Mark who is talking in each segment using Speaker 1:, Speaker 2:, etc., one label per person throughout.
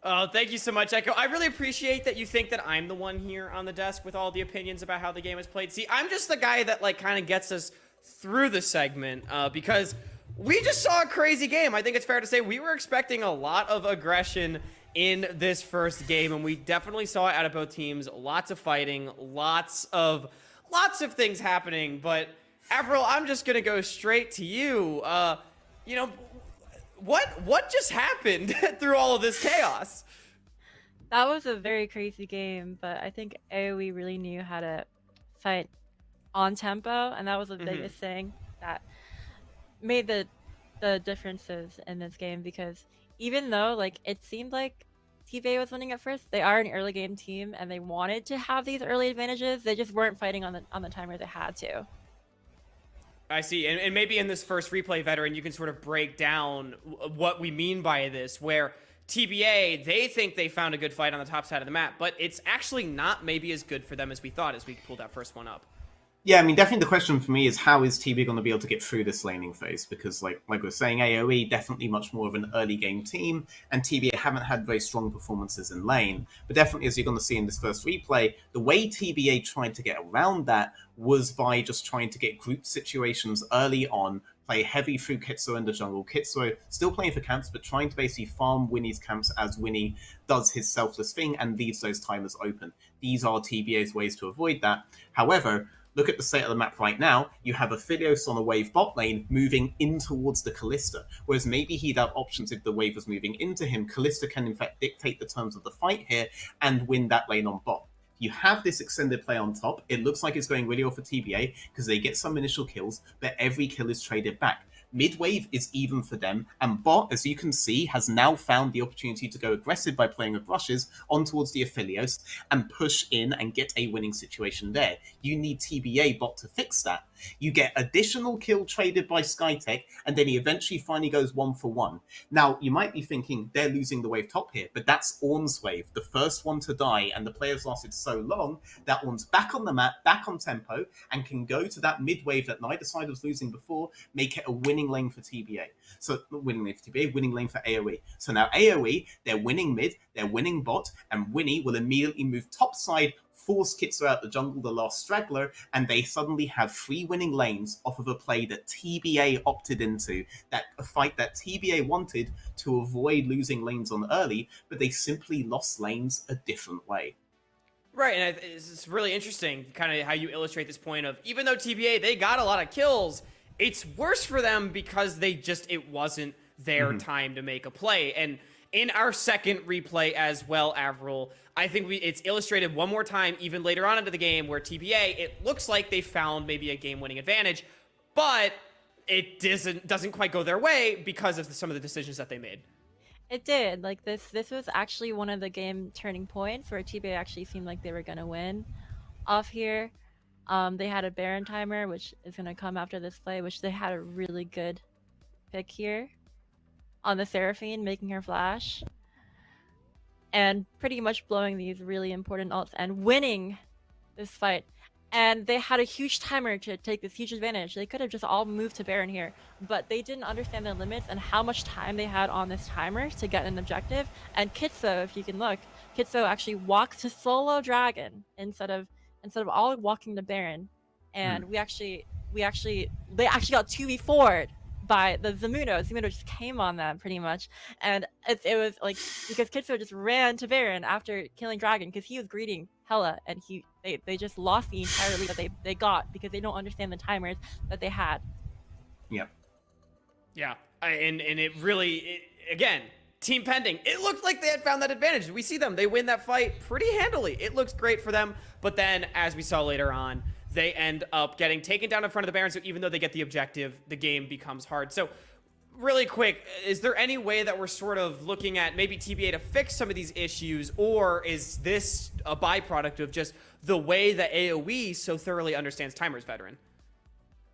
Speaker 1: Oh, thank you so much, Echo. I really appreciate that you think that I'm the one here on the desk with all the opinions about how the game is played. See, I'm just the guy that like kind of gets us through the segment because we just saw a crazy game. I think it's fair to say we were expecting a lot of aggression in this first game, and we definitely saw it out of both teams. Lots of fighting, lots of things happening. But Avril, I'm just gonna go straight to you. You know, what just happened through all of this chaos?
Speaker 2: That was a very crazy game, but I think AOE really knew how to fight on tempo, and that was the biggest thing that made the differences in this game. Because even though like it seemed like TBA was winning at first, they are an early game team and they wanted to have these early advantages. They just weren't fighting on the timer they had to.
Speaker 1: I see. And maybe in this first replay, Veteran, you can sort of break down what we mean by this, where TBA, they think they found a good fight on the top side of the map, but it's actually not maybe as good for them as we thought as we pulled that first one up.
Speaker 3: Yeah, I mean, definitely the question for me is how is TB going to be able to get through this laning phase? Because, like we were saying, AOE definitely much more of an early game team, and TBA haven't had very strong performances in lane. But definitely, as you're going to see in this first replay, the way TBA tried to get around that was by just trying to get group situations early on, play heavy through Kitsuo in the jungle. Kitsuo still playing for camps, but trying to basically farm Winnie's camps as Winnie does his selfless thing and leaves those timers open. These are TBA's ways to avoid that. However, look at the state of the map right now. You have Aphelios on a wave bot lane moving in towards the Kalista. Whereas maybe he'd have options if the wave was moving into him. Kalista can in fact dictate the terms of the fight here and win that lane on bot. You have this extended play on top. It looks like it's going really well for TBA because they get some initial kills, but every kill is traded back. Mid-wave is even for them, and bot, as you can see, has now found the opportunity to go aggressive by playing with rushes on towards the Aphelios and push in and get a winning situation there. You need TBA bot to fix that. You get additional kill traded by Skytech, and then he eventually finally goes 1-for-1. Now, you might be thinking they're losing the wave top here, but that's Ornn's wave, the first one to die, and the players lasted so long that Ornn's back on the map, back on tempo, and can go to that mid-wave that neither side was losing before, make it a winning lane for TBA. So, winning lane for TBA, winning lane for AOE. So now AOE, they're winning mid, they're winning bot, and Winnie will immediately move top side, force Kitsuo out the jungle, the last straggler, and they suddenly have 3 winning lanes off of a play that TBA opted into, that a fight that TBA wanted to avoid losing lanes on early, but they simply lost lanes a different way.
Speaker 1: Right, and it's really interesting kind of how you illustrate this point of, even though TBA, they got a lot of kills, it's worse for them because it wasn't their time to make a play. And in our second replay as well, Avril, I think it's illustrated one more time, even later on into the game, where TBA, it looks like they found maybe a game-winning advantage, but it doesn't quite go their way because of some of the decisions that they made.
Speaker 2: It did. Like this was actually one of the game turning points where TBA actually seemed like they were gonna win off here. They had a Baron timer, which is gonna come after this play, which they had a really good pick here on the Seraphine, making her flash and pretty much blowing these really important ults and winning this fight. And they had a huge timer to take this huge advantage. They could have just all moved to Baron here, but they didn't understand their limits and how much time they had on this timer to get an objective. And Kitsuo, if you can look, Kitsuo actually walks to solo Dragon instead of all walking to Baron. And they actually got 2v4'd by the Zamuno. Zamuno just came on them pretty much, and it was like because Kitsuo just ran to Baron after killing Dragon because he was greeting Hela, and they just lost the entire lead that they got because they don't understand the timers that they had.
Speaker 3: Yep.
Speaker 1: Yeah, and it really, again, team pending. It looked like they had found that advantage. We see them. They win that fight pretty handily. It looks great for them, but then, as we saw later on, they end up getting taken down in front of the Baron, so even though they get the objective, the game becomes hard. So, really quick, is there any way that we're sort of looking at maybe TBA to fix some of these issues, or is this a byproduct of just the way that AOE so thoroughly understands timers, Veteran?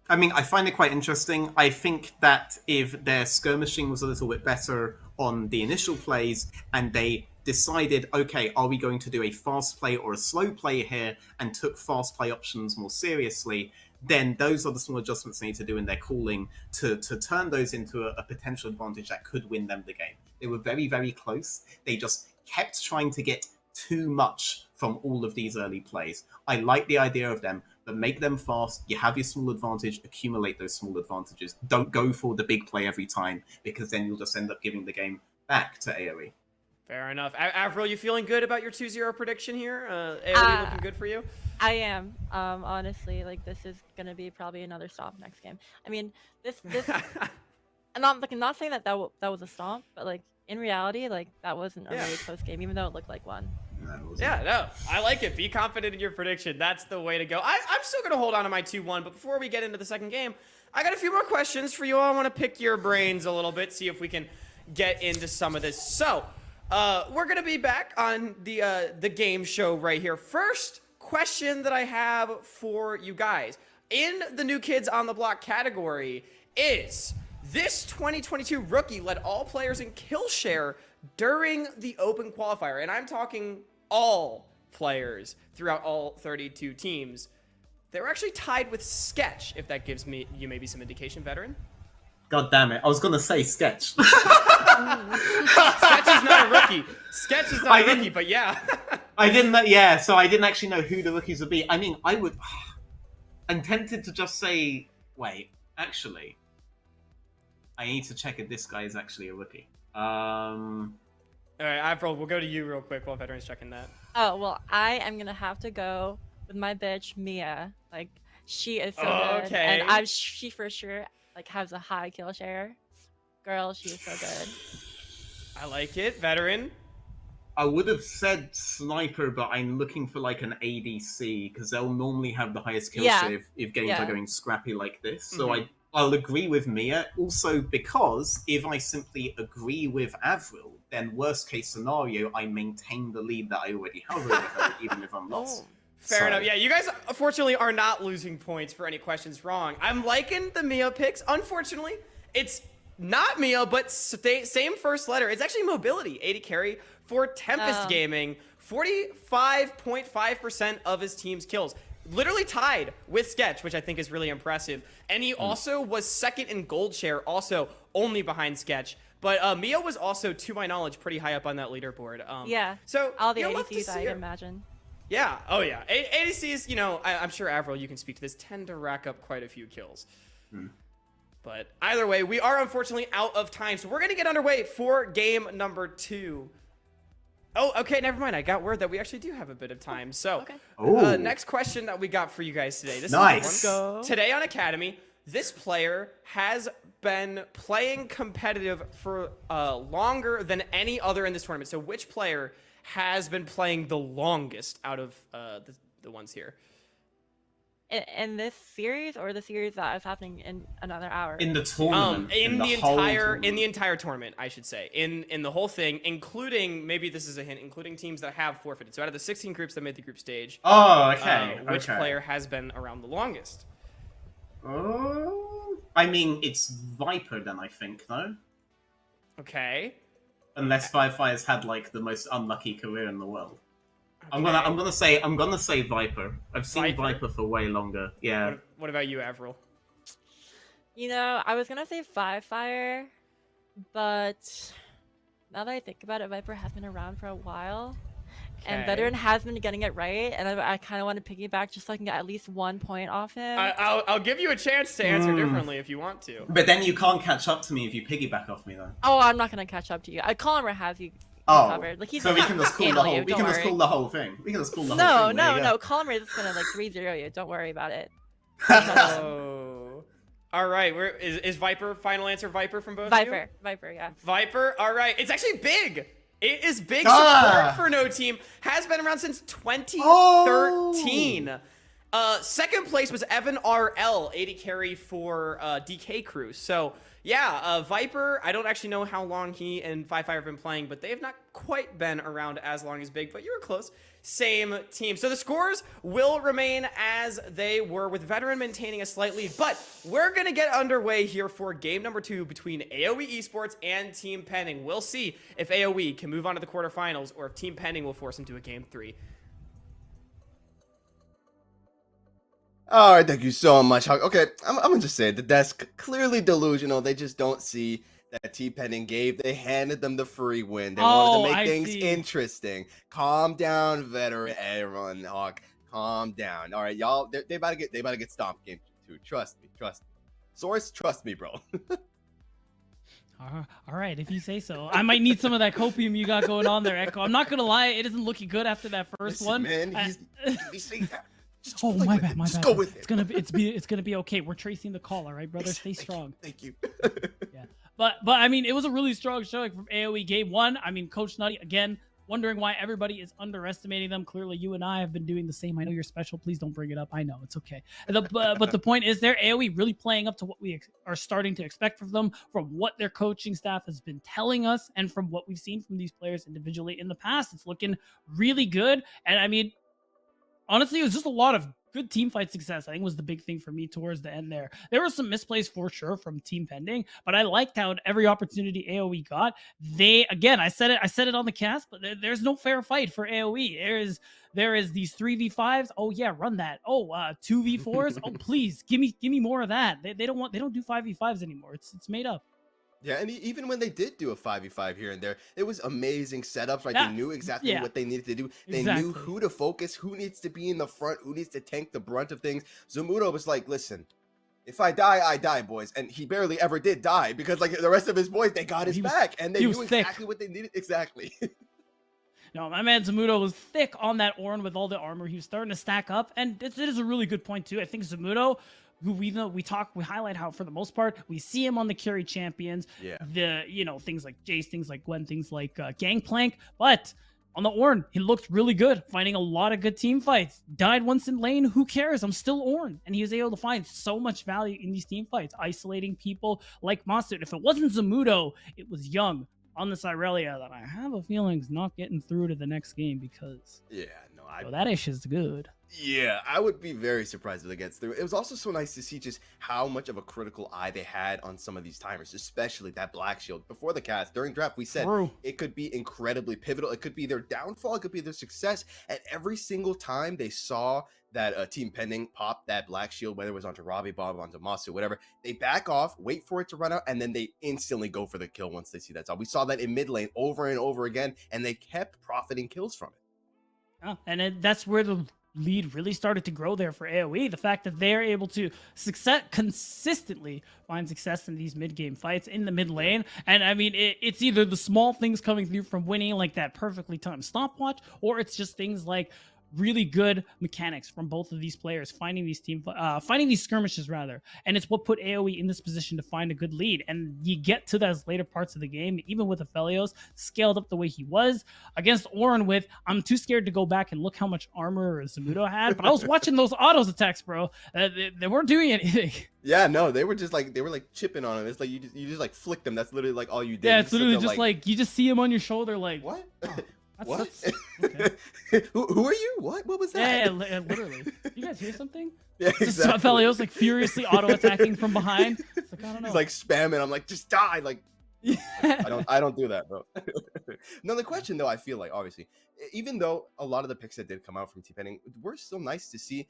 Speaker 3: I mean, I find it quite interesting. I think that if their skirmishing was a little bit better on the initial plays and they decided, okay, are we going to do a fast play or a slow play here, and took fast play options more seriously, then those are the small adjustments they need to do in their calling to turn those into a potential advantage that could win them the game. They were very, very close. They just kept trying to get too much from all of these early plays. I like the idea of them, but make them fast. You have your small advantage, accumulate those small advantages. Don't go for the big play every time, because then you'll just end up giving the game back to AOE.
Speaker 1: Fair enough. Avril, you feeling good about your 2-0 prediction here? AOE looking good for you?
Speaker 2: I am. Honestly, like this is gonna be probably another stomp next game. I mean, this I'm not saying that that was a stomp, but like in reality, like that wasn't a really close game, even though it looked like one.
Speaker 1: Yeah, no, I like it. Be confident in your prediction. That's the way to go. I'm still going to hold on to my 2-1, but before we get into the second game, I got a few more questions for you all. I want to pick your brains a little bit, see if we can get into some of this. So, we're going to be back on the game show right here. First question that I have for you guys in the New Kids on the Block category is, this 2022 rookie led all players in kill share during the open qualifier, and I'm talking all players throughout all 32 teams. They were actually tied with Sketch, if that gives you maybe some indication, veteran.
Speaker 3: God damn it! I was gonna say Sketch.
Speaker 1: Sketch is not a rookie. Sketch is not a rookie, but yeah.
Speaker 3: I didn't know. Yeah, so I didn't actually know who the rookies would be. I mean, I'm tempted to just say, wait, actually, I need to check if this guy is actually a rookie.
Speaker 1: All right, Avril, we'll go to you real quick while veteran's checking that.
Speaker 2: Oh well, I am gonna have to go with my bitch Mia. Like she is so good,
Speaker 1: okay.
Speaker 2: and she for sure like has a high kill share. Girl, she is so good.
Speaker 1: I like it, veteran.
Speaker 3: I would have said Sniper, but I'm looking for like an ADC, because they'll normally have the highest kill share if games are going scrappy like this. So I'll agree with Mia. Also, because if I simply agree with Avril, then worst case scenario, I maintain the lead that I already have over her, even if I'm lost.
Speaker 1: Fair enough. Yeah, you guys unfortunately are not losing points for any questions wrong. I'm liking the Mia picks. Unfortunately, it's not Mia, but same first letter. It's actually Mobility, 80 carry for Tempest Gaming, 45.5% of his team's kills. Literally tied with Sketch, which I think is really impressive. And he also was second in gold share, also only behind Sketch. But Mia was also, to my knowledge, pretty high up on that leaderboard. So
Speaker 2: all the ADCs, I imagine.
Speaker 1: Yeah. Oh, yeah. ADCs, you know, I'm sure, Avril, you can speak to this, tend to rack up quite a few kills. But either way, we are unfortunately out of time. So we're going to get underway for game number 2. Oh, okay, never mind. I got word that we actually do have a bit of time. So, next question that we got for you guys today. This is one. Today on Academy, this player has been playing competitive for longer than any other in this tournament. So, which player has been playing the longest out of the ones here?
Speaker 2: In this series, or the series that is happening in another hour?
Speaker 3: In the tournament.
Speaker 1: In the entire tournament, I should say. In the whole thing, including, maybe this is a hint, including teams that have forfeited. So out of the 16 groups that made the group stage, which player has been around the longest?
Speaker 3: I mean, it's Viper then, I think, though.
Speaker 1: Okay.
Speaker 3: Unless Firefire's had like the most unlucky career in the world. Okay. I'm gonna say Viper. I've seen Viper for way longer. Yeah.
Speaker 1: What about you, Avril?
Speaker 2: You know, I was gonna say Qualifier, but now that I think about it, Viper has been around for a while, and Veteran has been getting it right, and I kind of want to piggyback just so I can get at least 1 point off him.
Speaker 1: I'll give you a chance to answer differently if you want to.
Speaker 3: But then you can't catch up to me if you piggyback off me, though.
Speaker 2: Oh, I'm not gonna catch up to you. Collimer has you. Covered. Like, he's
Speaker 3: so we can just call the whole. We can just call the whole thing. We can just call the whole thing.
Speaker 2: No. Collimer is gonna like 3-0 you. Don't worry about it.
Speaker 1: Oh. All right. Where is Viper? Final answer, Viper from both of you?
Speaker 2: Viper, yeah.
Speaker 1: Viper. All right. It's actually big. It is big support for No Team. Has been around since 2013. Second place was Evan RL, 80 carry for DK Crew. So yeah, Viper, I don't actually know how long he and Qualifier have been playing, but they have not quite been around as long as Big, but you were close. Same team. So the scores will remain as they were, with Veteran maintaining a slight lead, but we're going to get underway here for game number 2 between AOE Esports and Team Pending. We'll see if AOE can move on to the quarterfinals or if Team Pending will force them to a game 3.
Speaker 4: All right, thank you so much. Okay, I'm gonna just say the desk clearly delusional. They just don't see that T-Pending gave. They handed them the free win. They wanted to make things interesting. Calm down, veteran. Everyone, Hawk, calm down. All right, y'all. They about to get stomped game 2. Trust me. Source, trust me, bro.
Speaker 5: All right, if you say so. I might need some of that copium you got going on there, Echo. I'm not gonna lie, it isn't looking good after that first one.
Speaker 4: Man, he's saying that.
Speaker 5: Oh, my bad.
Speaker 4: Just go with it.
Speaker 5: It's gonna be okay. We're tracing the call, all right, brother. Stay strong.
Speaker 4: Thank you.
Speaker 5: Yeah, but I mean, it was a really strong showing from AOE game 1. I mean, Coach Nutty again. Wondering why everybody is underestimating them. Clearly, you and I have been doing the same. I know you're special. Please don't bring it up. I know it's okay. But the point is, they're AOE really playing up to what we are starting to expect from them, from what their coaching staff has been telling us, and from what we've seen from these players individually in the past. It's looking really good. And I mean, honestly, it was just a lot of good team fight success. I think was the big thing for me towards the end there. There were some misplays for sure from Team Pending, but I liked how at every opportunity AOE got, I said it on the cast, but there's no fair fight for AOE. There is these 3v5s. Oh yeah, run that. Oh, 2v4s. Oh please, give me more of that. They don't do 5v5s anymore. It's made up.
Speaker 4: Yeah, and even when they did do a 5v5 here and there, it was amazing setups, right? They knew exactly what they needed to do. They knew who to focus, who needs to be in the front, who needs to tank the brunt of things. Zamudo was like, listen, if I die, I die, boys. And he barely ever did die because like the rest of his boys, they got his back and they knew exactly what they needed. Exactly.
Speaker 5: No, my man Zamudo was thick on that Ornn with all the armor. He was starting to stack up, and it is a really good point too. I think Zamudo, who we highlight how for the most part we see him on the carry champions, things like Jace, things like Gwen, things like Gangplank, but on the Ornn he looked really good, finding a lot of good team fights. Died once in lane, who cares? I'm still Ornn, and he was able to find so much value in these team fights, isolating people like Monster. If it wasn't Zamudo, it was Young on this Irelia that I have a feeling is not getting through to the next game because that ish is good.
Speaker 4: Yeah, I would be very surprised if it gets through. It was also so nice to see just how much of a critical eye they had on some of these timers, especially that Black Shield. Before the cast, during draft, we said it could be incredibly pivotal. It could be their downfall. It could be their success. And every single time they saw that Team Pending pop that Black Shield, whether it was onto Robbie Bob, onto Masu, whatever, they back off, wait for it to run out, and then they instantly go for the kill once they see that's all. We saw that in mid lane over and over again, and they kept profiting kills from it.
Speaker 5: Oh, and that's where the lead really started to grow there for AOE. The fact that they're able to consistently find success in these mid-game fights in the mid lane. And I mean, it's either the small things coming through from winning, like that perfectly timed stopwatch, or it's just things like really good mechanics from both of these players, finding these skirmishes rather, and it's what put AOE in this position to find a good lead. And you get to those later parts of the game, even with Aphelios scaled up the way he was against Ornn with, I'm too scared to go back and look how much armor Zamudo had, but I was watching those autos attacks, bro. They weren't doing anything.
Speaker 4: Yeah, no, they were chipping on him. It's like you just like flick them. That's literally like all you did.
Speaker 5: Yeah, it's literally just like you just see him on your shoulder, like
Speaker 4: what?
Speaker 5: Oh.
Speaker 4: What?
Speaker 5: Okay.
Speaker 4: Who are you? What was that?
Speaker 5: Yeah, literally. You guys hear something?
Speaker 4: Yeah, exactly.
Speaker 5: Just Aphelios like furiously auto-attacking from behind. It's like, I don't know.
Speaker 4: He's like spamming. I'm like, just die. Like, I don't do that, bro. No, the question though, I feel like obviously, even though a lot of the picks that did come out from T-Pending were still nice to see,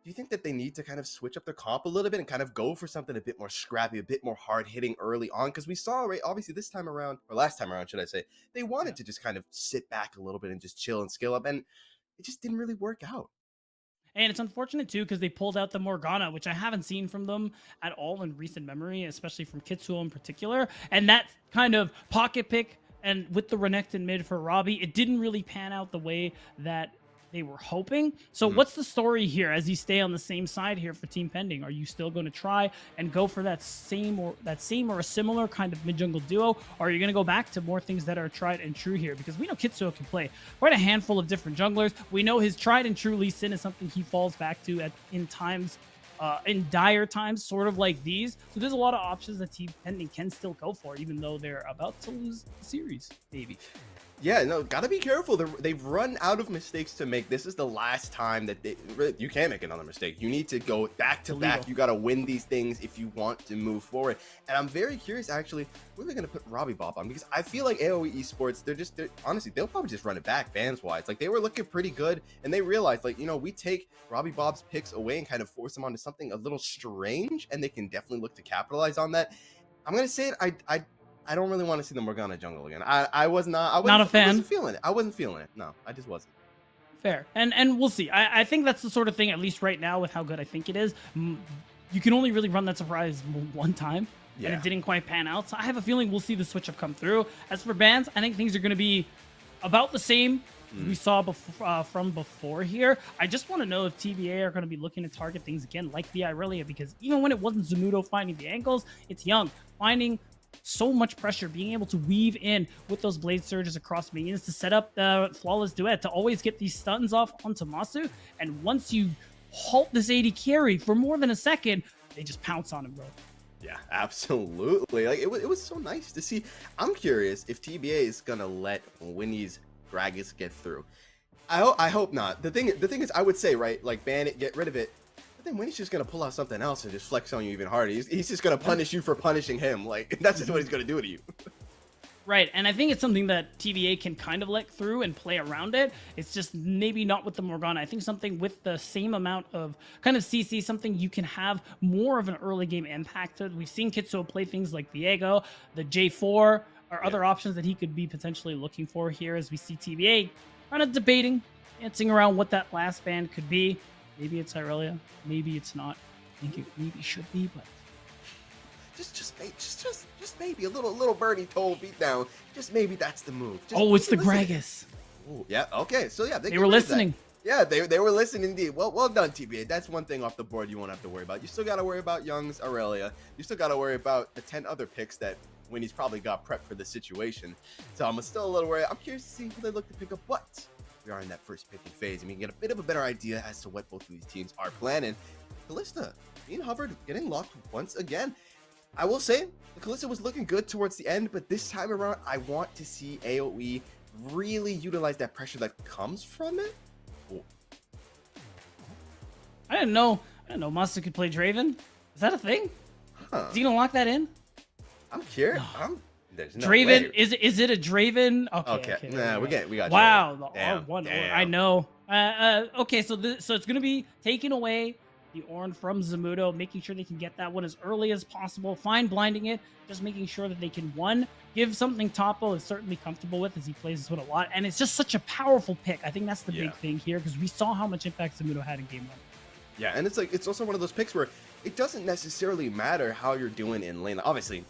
Speaker 4: do you think that they need to kind of switch up their comp a little bit and kind of go for something a bit more scrappy, a bit more hard hitting early on? Because we saw, right, obviously this time around, or last time around, should I say, they wanted to just kind of sit back a little bit and just chill and skill up, and it just didn't really work out.
Speaker 5: And it's unfortunate too because they pulled out the Morgana, which I haven't seen from them at all in recent memory, especially from Kitsuo in particular. And that kind of pocket pick, and with the Renekton mid for Robbie, it didn't really pan out the way that they were hoping. So what's the story here as you stay on the same side here for Team Pending? Are you still going to try and go for that same or a similar kind of mid-jungle duo? Or are you going to go back to more things that are tried and true here? Because we know Kitsuo can play quite a handful of different junglers. We know his tried and true Lee Sin is something he falls back to in dire times, sort of like these. So there's a lot of options that Team Pending can still go for, even though they're about to lose the series, maybe.
Speaker 4: Yeah, no, gotta be careful. They've run out of mistakes to make. This is the last time that you can't make another mistake. You need to go back to back. You gotta win these things if you want to move forward. And I'm very curious, actually, where are they gonna put Robbie Bob on? Because I feel like AOE Esports, honestly, they'll probably just run it back bans-wise. Like, they were looking pretty good, and they realized, like, we take Robbie Bob's picks away and kind of force him onto something a little strange, and they can definitely look to capitalize on that. I'm gonna say it, I don't really want to see the Morgana jungle again. I was not. I
Speaker 5: Not a fan.
Speaker 4: I wasn't feeling it. I wasn't feeling it. No, I just wasn't.
Speaker 5: Fair. And we'll see. I think that's the sort of thing, at least right now, with how good I think it is. You can only really run that surprise one time, and
Speaker 4: Yeah.
Speaker 5: it didn't quite pan out. So I have a feeling we'll see the switch up come through. As for bans, I think things are going to be about the same we saw from before here. I just want to know if TBA are going to be looking to target things again like the Irelia, because even when it wasn't Zamudo finding the angles, it's Young finding so much pressure, being able to weave in with those blade surges across minions to set up the flawless duet, to always get these stuns off onto Masu. And once you halt this AD carry for more than a second, they just pounce on him, bro.
Speaker 4: Yeah, absolutely. Like it was so nice to see. I'm curious if TBA is gonna let Winnie's Gragas get through. I hope not. The thing is, I would say, right, like ban it, get rid of it. But then Winnie's just gonna pull out something else and just flex on you even harder. He's just gonna punish you for punishing him. Like that's just what he's gonna do to you.
Speaker 5: Right, and I think it's something that TBA can kind of let through and play around it. It's just maybe not with the Morgana. I think something with the same amount of kind of CC, something you can have more of an early game impact to. We've seen Kitsuo play things like Viego, the J4, or other options that he could be potentially looking for here, as we see TBA kind of debating, dancing around what that last band could be. Maybe it's Irelia, maybe it's not. I think it maybe should be, but
Speaker 4: just maybe a little birdie told beat down. Just maybe that's the move. Just
Speaker 5: it's the
Speaker 4: listen.
Speaker 5: Gragas.
Speaker 4: Ooh, yeah. Okay. So yeah,
Speaker 5: They were listening.
Speaker 4: Yeah, they were listening indeed. Well done, TBA. That's one thing off the board you won't have to worry about. You still got to worry about Young's Aurelia. You still got to worry about the 10 other picks that Winnie's probably got prepped for the situation. So I'm still a little worried. I'm curious to see who they look to pick up. But we are in that first picking phase, and we can get a bit of a better idea as to what both of these teams are planning. Kalista being hovered, getting locked once again. I will say, Kalista was looking good towards the end, but this time around, I want to see AOE really utilize that pressure that comes from it. Ooh.
Speaker 5: I didn't know Masu could play Draven. Is that a thing?
Speaker 4: Huh.
Speaker 5: Is he gonna lock that in?
Speaker 4: I'm curious. There's no
Speaker 5: Draven,
Speaker 4: way.
Speaker 5: is it a Draven? Okay.
Speaker 4: Nah, we got.
Speaker 5: Wow,
Speaker 4: you.
Speaker 5: the
Speaker 4: Damn,
Speaker 5: R1.
Speaker 4: damn.
Speaker 5: I know. Okay, so it's gonna be taking away the Ornn from Zamudo, making sure they can get that one as early as possible. Fine blinding it, just making sure that they can, one, give something Topo is certainly comfortable with, as he plays this one a lot. And it's just such a powerful pick. I think that's the big thing here, because we saw how much impact Zamudo had in game 1.
Speaker 4: Yeah, and it's also one of those picks where it doesn't necessarily matter how you're doing in lane. Obviously,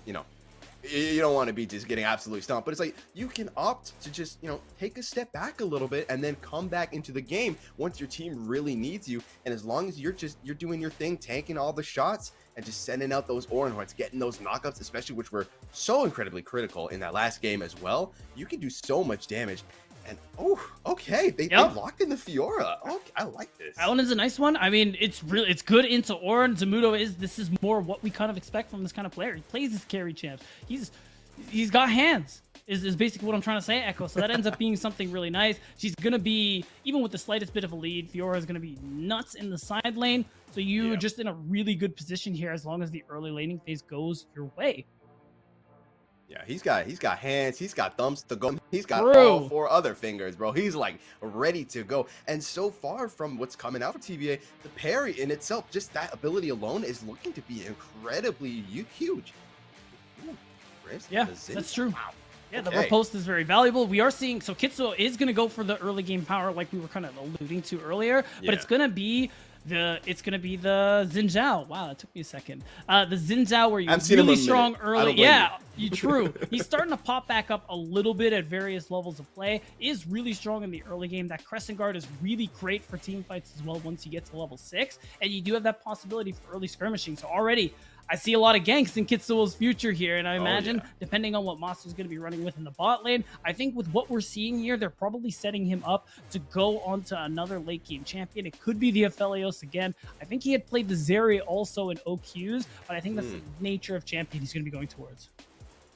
Speaker 4: you don't want to be just getting absolutely stomped, but it's like you can opt to just, take a step back a little bit and then come back into the game once your team really needs you. And as long as you're doing your thing, tanking all the shots and just sending out those Ornn Horns, getting those knockups, especially which were so incredibly critical in that last game as well, you can do so much damage. And okay, they locked in the Fiora. Okay, I like this.
Speaker 5: That one is a nice one. I mean, it's good into Ornn. Zamudo this is more what we kind of expect from this kind of player. He plays his carry champs. He's got hands. Is basically what I'm trying to say, Echo. So that ends up being something really nice. She's gonna be, even with the slightest bit of a lead, Fiora is gonna be nuts in the side lane. So you're just in a really good position here as long as the early laning phase goes your way.
Speaker 4: Yeah, he's got hands, he's got thumbs to go, he's got all 4 other fingers, bro. He's like ready to go. And so far from what's coming out for TBA, the parry in itself, just that ability alone is looking to be incredibly huge. Ooh, Chris,
Speaker 5: yeah, that's true.
Speaker 4: Wow.
Speaker 5: Yeah, the riposte is very valuable. We are seeing, so Kitsuo is going to go for the early game power like we were kind of alluding to earlier, but it's going to be the Xin Zhao. Wow, that took me a second. The Xin Zhao where you're really strong early. Yeah, true. He's starting to pop back up a little bit at various levels of play. Is really strong in the early game. That Crescent Guard is really great for team fights as well once you get to level 6. And you do have that possibility for early skirmishing. So already, I see a lot of ganks in Kitsuo's future here, and I imagine, depending on what Masu's going to be running with in the bot lane, I think with what we're seeing here, they're probably setting him up to go onto another late game champion. It could be the Aphelios again. I think he had played the Zeri also in OQs, but I think that's the nature of champion he's going to be going towards.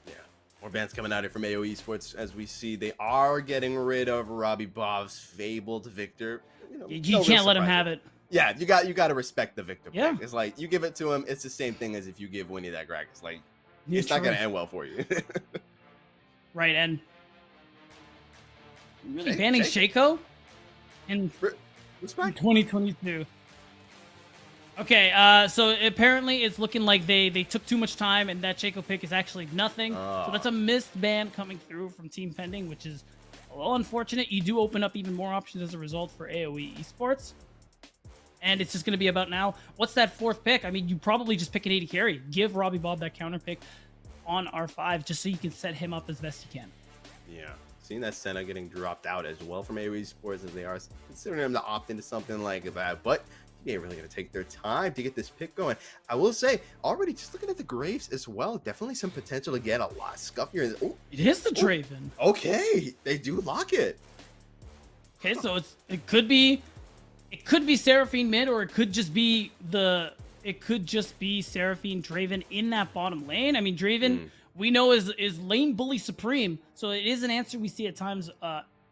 Speaker 4: Yeah, more bans coming out here from AOE Esports. As we see, they are getting rid of Robbie Bov's fabled Victor.
Speaker 5: You can't let him have it.
Speaker 4: Yeah, you got to respect the Victor pick.
Speaker 5: Yeah.
Speaker 4: It's like you give it to him, it's the same thing as if you give Winnie that Gragas. It's like it's not gonna end well for you.
Speaker 5: Right, and really banning Shaco in 2022. Okay, so apparently it's looking like they took too much time, and that Chaco pick is actually nothing. So that's a missed ban coming through from Team Pending, which is a little unfortunate. You do open up even more options as a result for AOE Esports. And it's just going to be about now. What's that fourth pick? I mean, you probably just pick an 80 carry. Give Robbie Bob that counter pick on R5 just so you can set him up as best you can.
Speaker 4: Yeah. Seeing that Senna getting dropped out as well from AOE Sports as they are considering him to opt into something like that. But they ain't really going to take their time to get this pick going. I will say, already just looking at the Graves as well, definitely some potential to get a lot scuffier. Oh,
Speaker 5: it is the Draven.
Speaker 4: Okay. They do lock it.
Speaker 5: Okay, so it could be Seraphine mid, or it could just be Seraphine Draven in that bottom lane. I mean, Draven we know is lane bully supreme, so it is an answer we see at times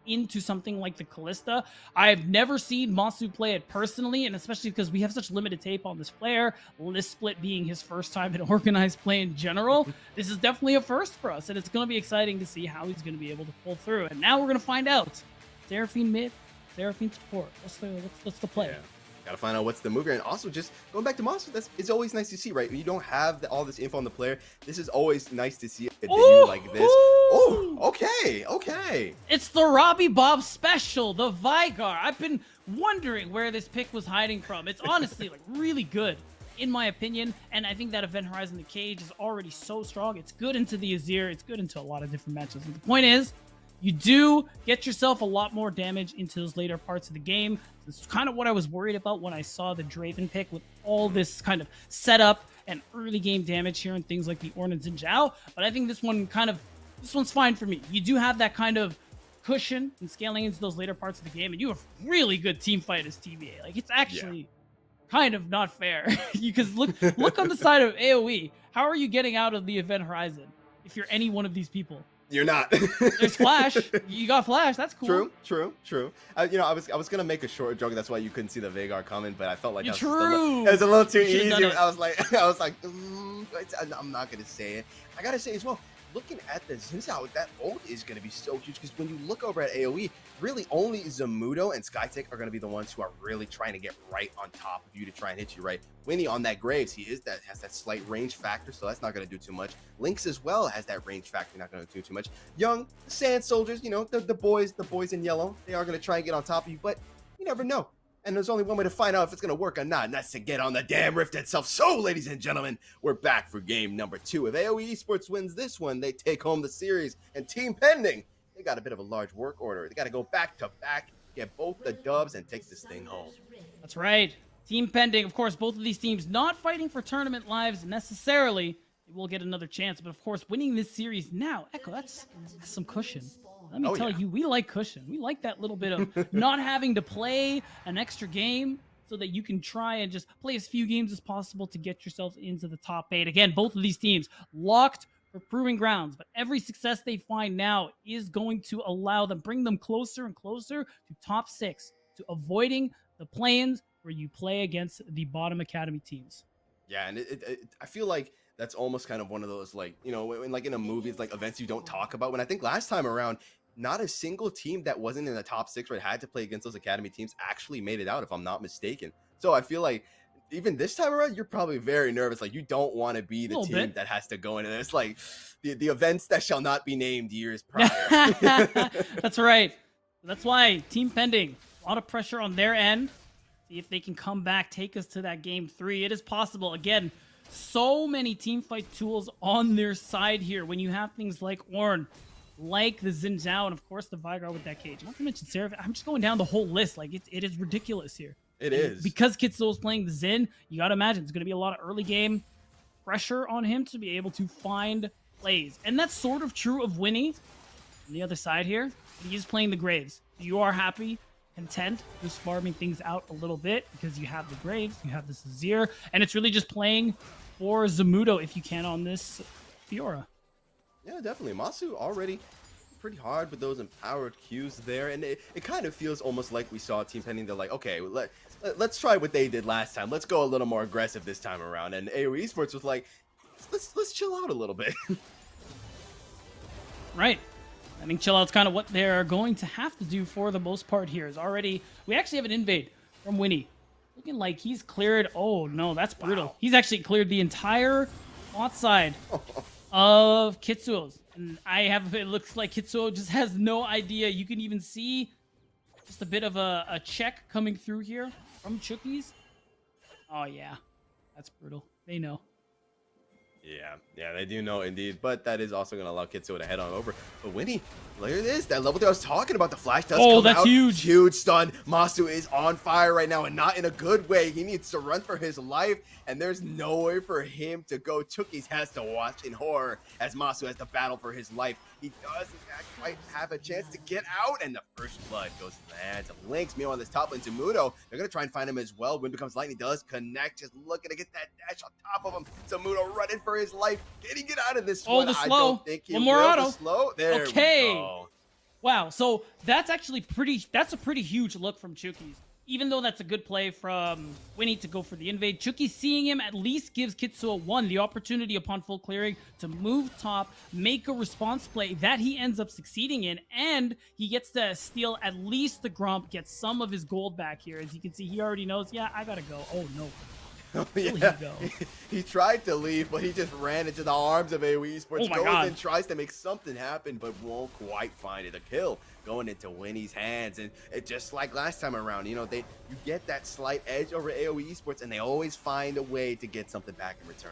Speaker 5: into something like the Callista. I've never seen Masu play it personally, and especially because we have such limited tape on this player, list split being his first time in organized play in general. This is definitely a first for us, and it's going to be exciting to see how he's going to be able to pull through. And now we're going to find out. Seraphine mid, Seraphine support. What's the play?
Speaker 4: Yeah. Gotta find out what's the move here. And also, just going back to Monster, it's always nice to see, right? You don't have all this info on the player. This is always nice to see a debut like this. Oh, okay.
Speaker 5: It's the Robbie Bob special, the Vigar. I've been wondering where this pick was hiding from. It's honestly like really good, in my opinion. And I think that Event Horizon the Cage is already so strong. It's good into the Azir. It's good into a lot of different matches. And the point is, you do get yourself a lot more damage into those later parts of the game. It's kind of what I was worried about when I saw the Draven pick with all this kind of setup and early game damage here and things like the Ornn and Xin Zhao. But I think this one's fine for me. You do have that kind of cushion and scaling into those later parts of the game, and you have really good team fight as TBA. Like, it's actually kind of not fair. Because look on the side of AOE. How are you getting out of the Event Horizon if you're any one of these people?
Speaker 4: You're not.
Speaker 5: There's Flash. You got Flash. That's cool.
Speaker 4: True. I was gonna make a short joke. That's why you couldn't see the Vagar coming, but I felt like it was a little too easy. I was like, I'm not gonna say it. I gotta say as well, looking at the Xin Zhao, that ult is going to be so huge because when you look over at AoE, really only Zamudo and Skytech are going to be the ones who are really trying to get right on top of you to try and hit you right. Winnie on that Graves, has that slight range factor, so that's not going to do too much. Lynx as well has that range factor, not going to do too much. Young Sand Soldiers, the boys in yellow, they are going to try and get on top of you, but you never know. And there's only one way to find out if it's going to work or not, and that's to get on the damn Rift itself. So, ladies and gentlemen, we're back for game number 2. If AOE Esports wins this one, they take home the series. And Team Pending, they got a bit of a large work order. They got to go back to back, get both the dubs, and take this thing home.
Speaker 5: That's right. Team Pending, of course, both of these teams not fighting for tournament lives necessarily. They will get another chance, but of course, winning this series now, Echo, that's some cushion. Let me tell you, we like cushion. We like that little bit of not having to play an extra game so that you can try and just play as few games as possible to get yourself into the top 8. Again, both of these teams locked for proving grounds, but every success they find now is going to allow them, bring them closer and closer to top 6, to avoiding the play-ins where you play against the bottom academy teams.
Speaker 4: Yeah, and I feel like that's almost kind of one of those, when like in a movie, it's like events you don't talk about. When I think last time around, not a single team that wasn't in the top 6 or had to play against those academy teams actually made it out, if I'm not mistaken. So I feel like even this time around, you're probably very nervous. Like, you don't want to be the team that has to go into this. Like, the events that shall not be named years prior.
Speaker 5: That's right. That's why Team Pending, a lot of pressure on their end. See if they can come back, take us to that game 3. It is possible. Again, so many team fight tools on their side here. When you have things like Ornn, like the Xin Zhao, and of course the Vigar with that cage. Not to mention Seraphine. I'm just going down the whole list. Like, it is ridiculous here.
Speaker 4: It is.
Speaker 5: Because Kitsuo is playing the Xin, you got to imagine it's going to be a lot of early game pressure on him to be able to find plays. And that's sort of true of Winnie on the other side here. He is playing the Graves. You are happy, content, just farming things out a little bit because you have the Graves, you have this Azir, and it's really just playing for Zamudo if you can on this Fiora.
Speaker 4: Yeah, definitely. Masu already pretty hard with those empowered Qs there, and it kind of feels almost like we saw Team Pending. They're like, okay, let's try what they did last time. Let's go a little more aggressive this time around. And AOE Esports was like, let's chill out a little bit.
Speaker 5: Right. I think chill out's kind of what they're going to have to do for the most part here. We actually have an invade from Winnie. looking like he's cleared. Oh no, that's brutal. Wow. He's actually cleared the entire bot side of Kitsuo's. And it looks like Kitsuo just has no idea. You can even see just a bit of a check coming through here from Chookies. Oh yeah, that's brutal. They know.
Speaker 4: Yeah, they do know indeed, but that is also going to allow Kitsuo to head on over. But Winnie, look at this, that level that I was talking about, the flash does come
Speaker 5: that's
Speaker 4: out.
Speaker 5: huge
Speaker 4: Stun. Masu is on fire right now, and not in a good way. He needs to run for his life, and there's nowhere for him to go. Chookies has to watch in horror as Masu has to battle for his life. He doesn't quite have a chance to get out, and the first blood goes to the hands of Lynx. Meanwhile, on this top lane, Zamudo, they're going to try and find him as well. Wind becomes lightning, does connect, just looking to get that dash on top of him. Zamudo running for his life. Can he get out of this one?
Speaker 5: The slow.
Speaker 4: I don't think he
Speaker 5: One more
Speaker 4: will.
Speaker 5: auto.
Speaker 4: The slow. There we go.
Speaker 5: Wow, so that's actually that's a pretty huge look from Chookies. Even though that's a good play from Winnie to go for the invade, Chookies seeing him at least gives Kitsuo the opportunity upon full clearing to move top, make a response play that he ends up succeeding in, and he gets to steal at least the Grump, get some of his gold back here. As you can see, he already knows, yeah, I gotta go. Oh no.
Speaker 4: Yeah. He tried to leave, but he just ran into the arms of AOE Esports. Goes and tries to make something happen, but won't quite find it. A kill going into Winnie's hands, and it just like last time around, you get that slight edge over AOE Esports, and they always find a way to get something back in return.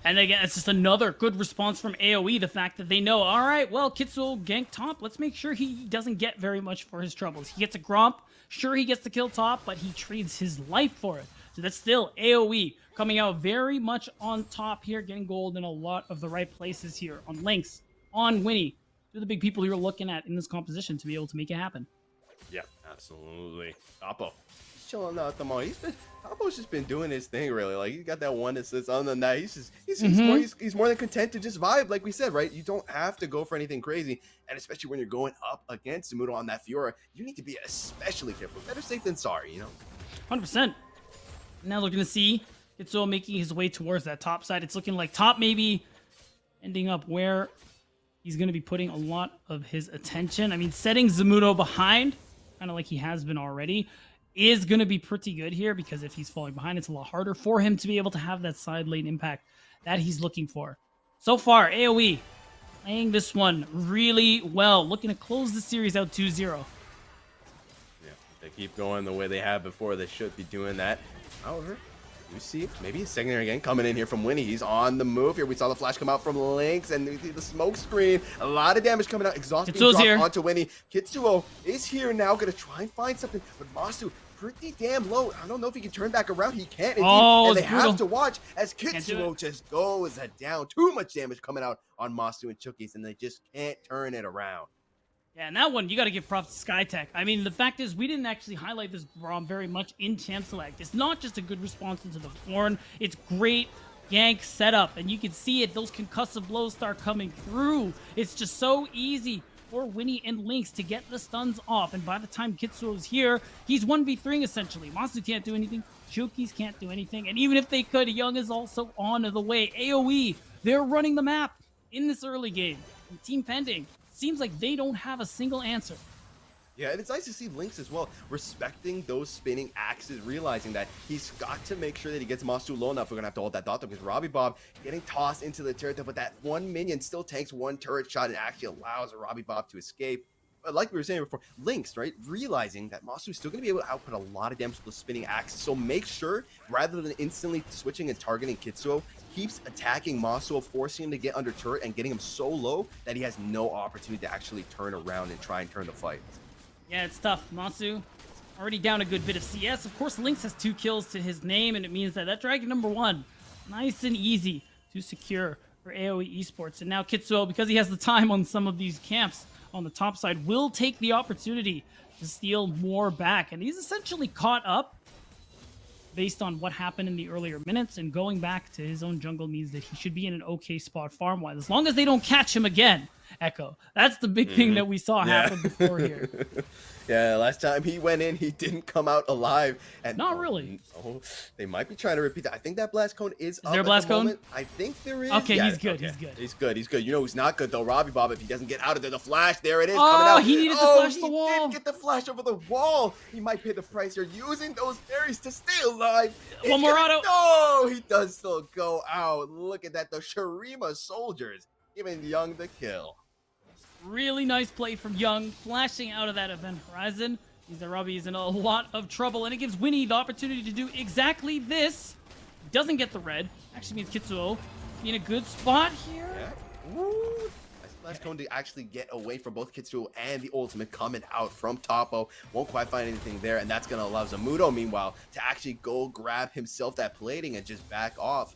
Speaker 5: And again, it's just another good response from AOE, the fact that they know, all right, well, Kitsuo gank top. Let's make sure he doesn't get very much for his troubles. He gets a Gromp. Sure, he gets to kill top, but he trades his life for it. So that's still AOE coming out very much on top here, getting gold in a lot of the right places here on Lynx, on Winnie. They're the big people you're looking at in this composition to be able to make it happen.
Speaker 4: Yeah, absolutely. Oppo, he's chilling out the mall. Oppo's just been doing his thing, really. Like, he's got that one assist on the night. He's more than content to just vibe, like we said, right? You don't have to go for anything crazy, and especially when you're going up against Zamudo on that Fiora, you need to be especially careful. Better safe than sorry,
Speaker 5: 100%. Now we're going to see Kitsuo making his way towards that top side. It's looking like top maybe ending up where he's going to be putting a lot of his attention. I mean, setting Zamudo behind, kind of like he has been already, is going to be pretty good here, because if he's falling behind, it's a lot harder for him to be able to have that side lane impact that he's looking for. So far, AOE playing this one really well, looking to close the series out 2-0.
Speaker 4: Yeah, if they keep going the way they have before, they should be doing that. However, you see maybe a secondary again coming in here from Winnie. He's on the move here. We saw the flash come out from Lynx and the smoke screen. A lot of damage coming out. Exhaust being dropped onto Winnie. Kitsuo is here now, going to try and find something. But Masu, pretty damn low. I don't know if he can turn back around. He can't indeed. And they have to watch as Kitsuo just goes down. Too much damage coming out on Masu and Chookies, and they just can't turn it around.
Speaker 5: Yeah, and that one, you got to give props to Skytech. I mean, the fact is, we didn't actually highlight this ROM very much in Champ Select. It's not just a good response into the Thorn. It's great gank setup, and you can see it. Those concussive blows start coming through. It's just so easy for Winnie and Lynx to get the stuns off, and by the time Kitsuo's here, he's 1v3 essentially. Masu can't do anything. Chookies can't do anything, and even if they could, Young is also on the way. AOE, they're running the map in this early game. And Team Pending, seems like they don't have a single answer.
Speaker 4: Yeah, and it's nice to see Lynx as well, respecting those spinning axes, realizing that he's got to make sure that he gets Masu low enough. We're going to have to hold that thought though, because Robbie Bob getting tossed into the turret, but that one minion still tanks one turret shot and actually allows Robbie Bob to escape. But like we were saying before, Lynx, right, realizing that Masu is still going to be able to output a lot of damage with the spinning axe. So make sure, rather than instantly switching and targeting Kitsuo, keeps attacking Masu, forcing him to get under turret and getting him so low that he has no opportunity to actually turn around and try and turn the fight.
Speaker 5: Yeah, it's tough. Masu already down a good bit of CS. Of course, Lynx has 2 kills to his name, and it means that Dragon number 1, nice and easy to secure for AOE Esports. And now Kitsuo, because he has the time on some of these camps on the top side, will take the opportunity to steal more back. And he's essentially caught up based on what happened in the earlier minutes, and going back to his own jungle means that he should be in an okay spot farm-wise, as long as they don't catch him again. Echo. That's the big thing that we saw happen before here.
Speaker 4: Yeah, last time he went in, he didn't come out alive. And
Speaker 5: Not really.
Speaker 4: Oh, they might be trying to repeat that. I think that blast cone is up
Speaker 5: there a blast
Speaker 4: at the
Speaker 5: cone?
Speaker 4: moment. I think there is.
Speaker 5: Okay,
Speaker 4: Yeah,
Speaker 5: he's good.
Speaker 4: okay.
Speaker 5: He's good.
Speaker 4: He's good. He's good. You know who's not good though? Robbie Bob. If he doesn't get out of there, the flash. There it is.
Speaker 5: Oh,
Speaker 4: coming out.
Speaker 5: he needed to flash the wall.
Speaker 4: He did get the flash over the wall. He might pay the price here using those berries to stay alive.
Speaker 5: One more auto.
Speaker 4: No, he does still go out. Look at that. The Shurima soldiers giving Young the kill.
Speaker 5: Really nice play from Young, flashing out of that event horizon. Means that Robbie is in a lot of trouble, and it gives Winnie the opportunity to do exactly this. Doesn't get the red. Actually means Kitsuo in a good spot here.
Speaker 4: Yeah. Woo. Nice flash cone to actually get away from both Kitsuo and the ultimate coming out from Topo. Won't quite find anything there, and that's going to allow Zamudo, meanwhile, to actually go grab himself that plating and just back off.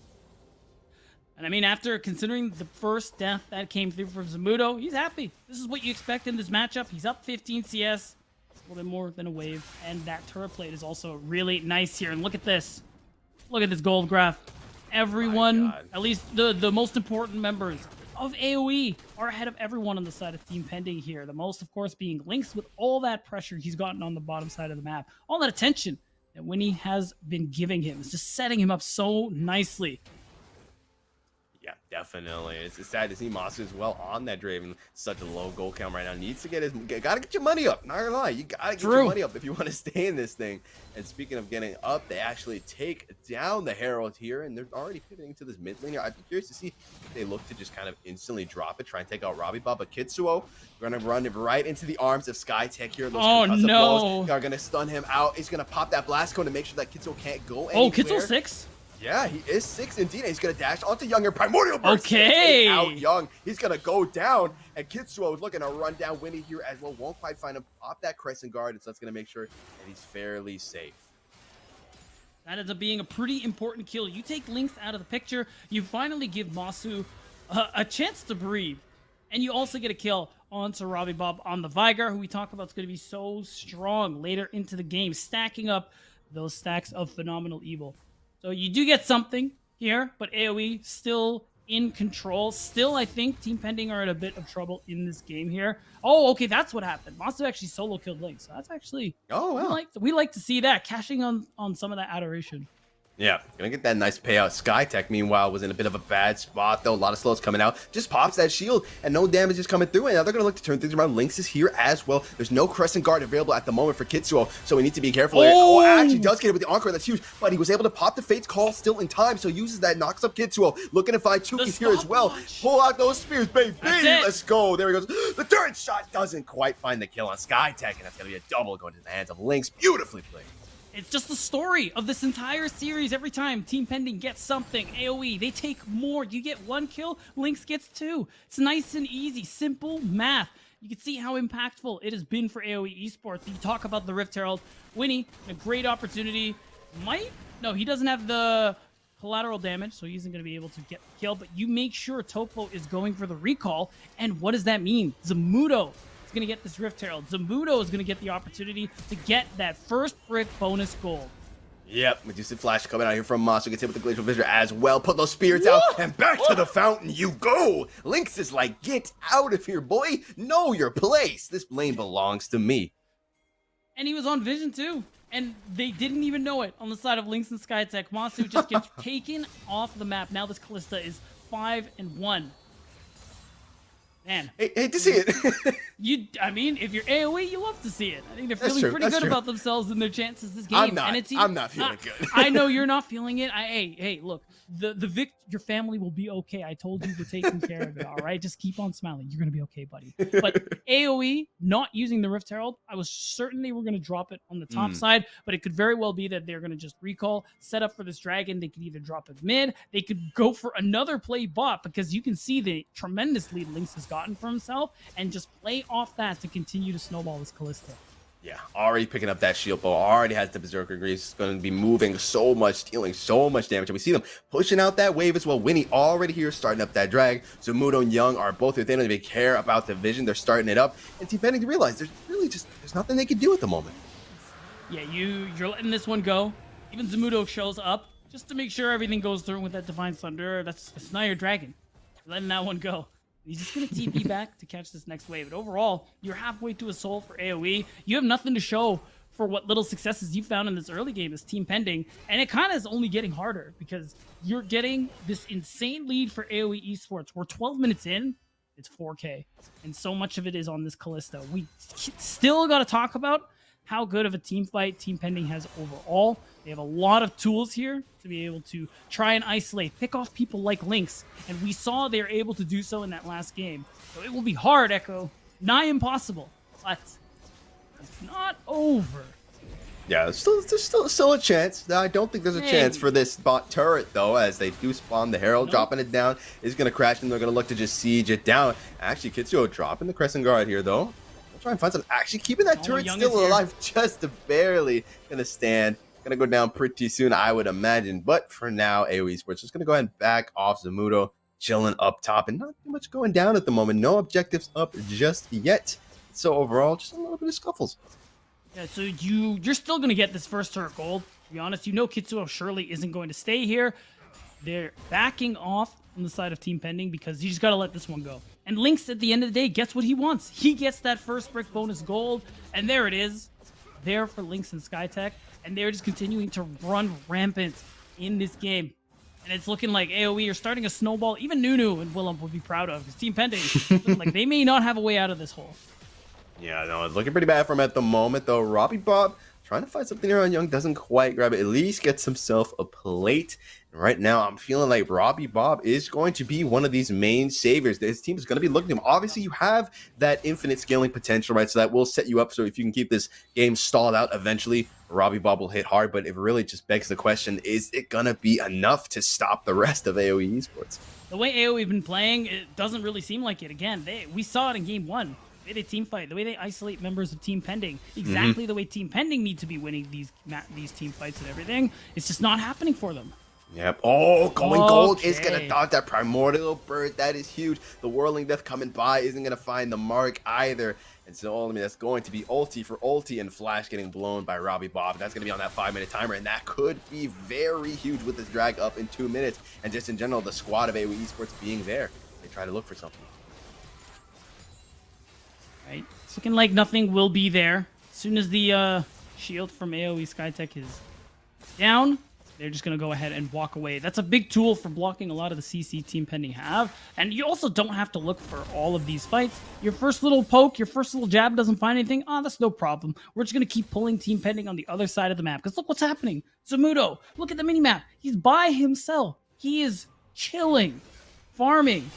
Speaker 5: And I mean, after considering the first death that came through from Zamudo, he's happy. This is what you expect in this matchup. He's up 15 CS. A little bit more than a wave. And that turret plate is also really nice here. And look at this. Look at this gold graph. Everyone, at least the most important members of AOE, are ahead of everyone on the side of Team Pending here. The most, of course, being Lynx with all that pressure he's gotten on the bottom side of the map. All that attention that Winnie has been giving him. It's just setting him up so nicely.
Speaker 4: Yeah, definitely. It's sad to see Masu as well on that Draven. Such a low goal count right now. Needs to get his. Gotta get your money up. Not gonna lie, you gotta get your money up if you want to stay in this thing. And speaking of getting up, they actually take down the Herald here, and they're already pivoting to this mid lane. I'd be curious to see if they look to just kind of instantly drop it, try and take out Robbie Bob. But Kitsuo gonna run it right into the arms of SkyTech here. Those concussive blows are gonna stun him out. He's gonna pop that blast cone to make sure that Kitsuo can't go anywhere.
Speaker 5: Oh, Kitsuo 6?
Speaker 4: Yeah, he is 6 indeed. He's going to dash onto Young and Primordial Burst.
Speaker 5: Okay.
Speaker 4: Take out Young. He's going to go down. And Kitsuo is looking to run down Winnie here as well. Won't quite find him. Pop that Crescent Guard. And so that's going to make sure that he's fairly safe.
Speaker 5: That ends up being a pretty important kill. You take Lynx out of the picture. You finally give Masu a chance to breathe. And you also get a kill onto Robbie Bob on the Vigar, who we talk about is going to be so strong later into the game, stacking up those stacks of Phenomenal Evil. So you do get something here, but AOE still in control. Still, I think Team Pending are in a bit of trouble in this game here. Oh, okay, that's what happened. Masu actually solo killed Link, so that's actually...
Speaker 4: Oh, wow.
Speaker 5: We like to see that, cashing on some of that adoration.
Speaker 4: Yeah, gonna get that nice payout. SkyTech, meanwhile, was in a bit of a bad spot, though. A lot of slows coming out. Just pops that shield, and no damage is coming through. And now they're gonna look to turn things around. Lynx is here as well. There's no Crescent Guard available at the moment for Kitsuo, so we need to be careful here. Oh, actually does get it with the Encore. That's huge, but he was able to pop the Fate's Call still in time, so uses that, knocks up Kitsuo. Looking to find Tuki's here as well. Pull out those spears, baby. Let's go. There he goes. The turret shot doesn't quite find the kill on SkyTech, and that's gonna be a double going to the hands of Lynx. Beautifully played.
Speaker 5: It's just the story of this entire series. Every time Team Pending gets something, AOE, they take more. You get 1 kill, Lynx gets 2. It's nice and easy, simple math. You can see how impactful it has been for AOE Esports. You talk about the Rift Herald. Winnie, a great opportunity. No, he doesn't have the collateral damage, so he isn't going to be able to get the kill. But you make sure Topo is going for the recall. And what does that mean? Zamudo is going to get this Rift Herald. Zamudo is going to get the opportunity to get that first Rift bonus gold.
Speaker 4: Yep, Medusa Flash coming out here from Masu. Gets hit with the Glacial Visor as well. Put those spirits out and back to the fountain you go. Lynx is like, get out of here, boy. Know your place. This lane belongs to me.
Speaker 5: And he was on Vision too. And they didn't even know it on the side of Lynx and SkyTech. Masu just gets taken off the map. Now this Callista is 5-1. Man.
Speaker 4: Hate to see it.
Speaker 5: I mean, if you're AOE, you love to see it. I think they're feeling pretty good about themselves and their chances this game.
Speaker 4: I'm not feeling good.
Speaker 5: I know you're not feeling it. Hey, look, your family will be okay. I told you we're taking care of it, all right? Just keep on smiling. You're going to be okay, buddy. But AOE, not using the Rift Herald, I was certain they were going to drop it on the top side, but it could very well be that they're going to just recall, set up for this dragon. They could either drop it mid. They could go for another play bot because you can see the tremendous lead Lynx has gotten for himself and just play off that to continue to snowball this Callista.
Speaker 4: Yeah, already picking up that shield bow, already has the Berserker Grease, going to be moving so much, dealing so much damage. And we see them pushing out that wave as well. Winnie already here, starting up that drag. Zamudo and Young are both within. They care about the vision. They're starting it up. And Team Pending to realize there's nothing they can do at the moment.
Speaker 5: Yeah, you're letting this one go. Even Zamudo shows up just to make sure everything goes through with that Divine Thunder. That's not your dragon. You're letting that one go. He's just going to TP back to catch this next wave. But overall, you're halfway to a soul for AoE. You have nothing to show for what little successes you found in this early game as Team Pending. And it kind of is only getting harder because you're getting this insane lead for AOE Esports. We're 12 minutes in, it's 4K. And so much of it is on this Kalista. We still got to talk about how good of a team fight Team Pending has overall. They have a lot of tools here to be able to try and isolate, pick off people like Lynx. And we saw they're able to do so in that last game. So it will be hard, Echo. Nigh impossible. But it's not over.
Speaker 4: Yeah, there's still a chance. I don't think there's a chance for this bot turret, though, as they do spawn the Herald. Dropping it down is going to crash, and they're going to look to just siege it down. Actually, Kitsuo dropping the Crescent Guard here, though. We'll try and find some. Actually, keeping that turret still alive, just barely going to stand. Going to go down pretty soon, I would imagine. But for now, AOE Esports just going to go ahead and back off Zamudo, chilling up top, and not too much going down at the moment. No objectives up just yet. So overall, just a little bit of scuffles.
Speaker 5: Yeah, so you're still going to get this first turret gold. To be honest, you know Kitsuo surely isn't going to stay here. They're backing off on the side of Team Pending because you just got to let this one go. And Lynx, at the end of the day, gets what he wants. He gets that first brick bonus gold, and there it is. There for Lynx and SkyTech, and they're just continuing to run rampant in this game. And it's looking like AOE are starting a snowball. Even Nunu and Willem would be proud of, because Team Pending, like they may not have a way out of this hole.
Speaker 4: Yeah, no, it's looking pretty bad for him at the moment, though. Robbie Bob trying to find something here on Young, doesn't quite grab it. At least gets himself a plate. And right now, I'm feeling like Robbie Bob is going to be one of these main saviors. This team is going to be looking at him. Obviously, you have that infinite scaling potential, right? So that will set you up. So if you can keep this game stalled out eventually, Robbie Bob will hit hard. But it really just begs the question, is it going to be enough to stop the rest of AOE Esports?
Speaker 5: The way AOE have been playing, it doesn't really seem like it. Again, we saw it in game 1. The way they team fight, the way they isolate members of Team Pending, exactly the way Team Pending need to be winning these team fights and everything. It's just not happening for them.
Speaker 4: Yep. Oh, going gold is going to dodge that primordial bird. That is huge. The whirling death coming by isn't going to find the mark either. And so, I mean, that's going to be ulti for ulti, and Flash getting blown by Robbie Bob. That's going to be on that 5-minute timer, and that could be very huge with this drag up in 2 minutes. And just in general, the squad of AOE Esports being there, they try to look for something.
Speaker 5: Right? It's looking like nothing will be there. As soon as the shield from AOE SkyTech is down, they're just going to go ahead and walk away. That's a big tool for blocking a lot of the CC Team Pending have. And you also don't have to look for all of these fights. Your first little poke, your first little jab doesn't find anything. Oh, that's no problem. We're just going to keep pulling Team Pending on the other side of the map. Because look what's happening. Zamudo, look at the minimap. He's by himself. He is chilling. Farming,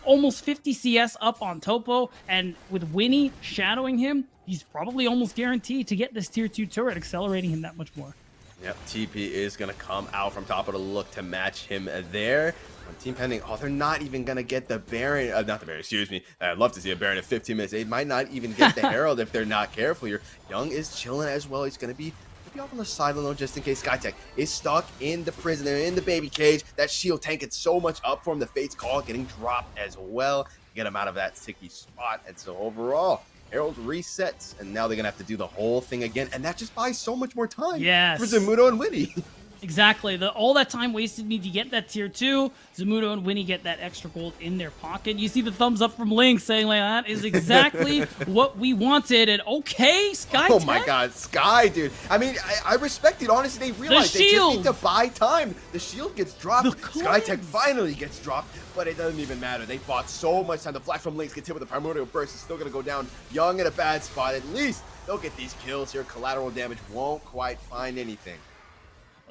Speaker 5: almost 50 CS up on Topo, and with Winnie shadowing him, he's probably almost guaranteed to get this tier 2 turret, accelerating him that much more.
Speaker 4: Yep, TP is going to come out from top of the look to match him there. On Team Pending, oh, they're not even going to get the Baron, not the Baron, excuse me. I'd love to see a Baron in 15 minutes. They might not even get the Herald if they're not careful here. Young is chilling as well. He's going to be off on the sideline though, just in case. SkyTech is stuck in the prison. They're in the baby cage. That shield tanking so much up for him. The Fate's Call getting dropped as well to get him out of that sticky spot. And so overall, Herald resets, and now they're gonna have to do the whole thing again, and that just buys so much more time for Zamudo and Winnie.
Speaker 5: Exactly. All that time wasted me to get that tier 2. Zamudo and Winnie get that extra gold in their pocket. You see the thumbs up from Link saying like, that is exactly what we wanted. And okay, Sky.
Speaker 4: Oh my God, Sky, dude. I mean, I respect it. Honestly, they realize they just need to buy time. The shield gets dropped. SkyTech finally gets dropped, but it doesn't even matter. They bought so much time. The flash from Lynx gets hit with the primordial burst. It's still gonna go down. Young in a bad spot. At least they'll get these kills here. Collateral damage won't quite find anything.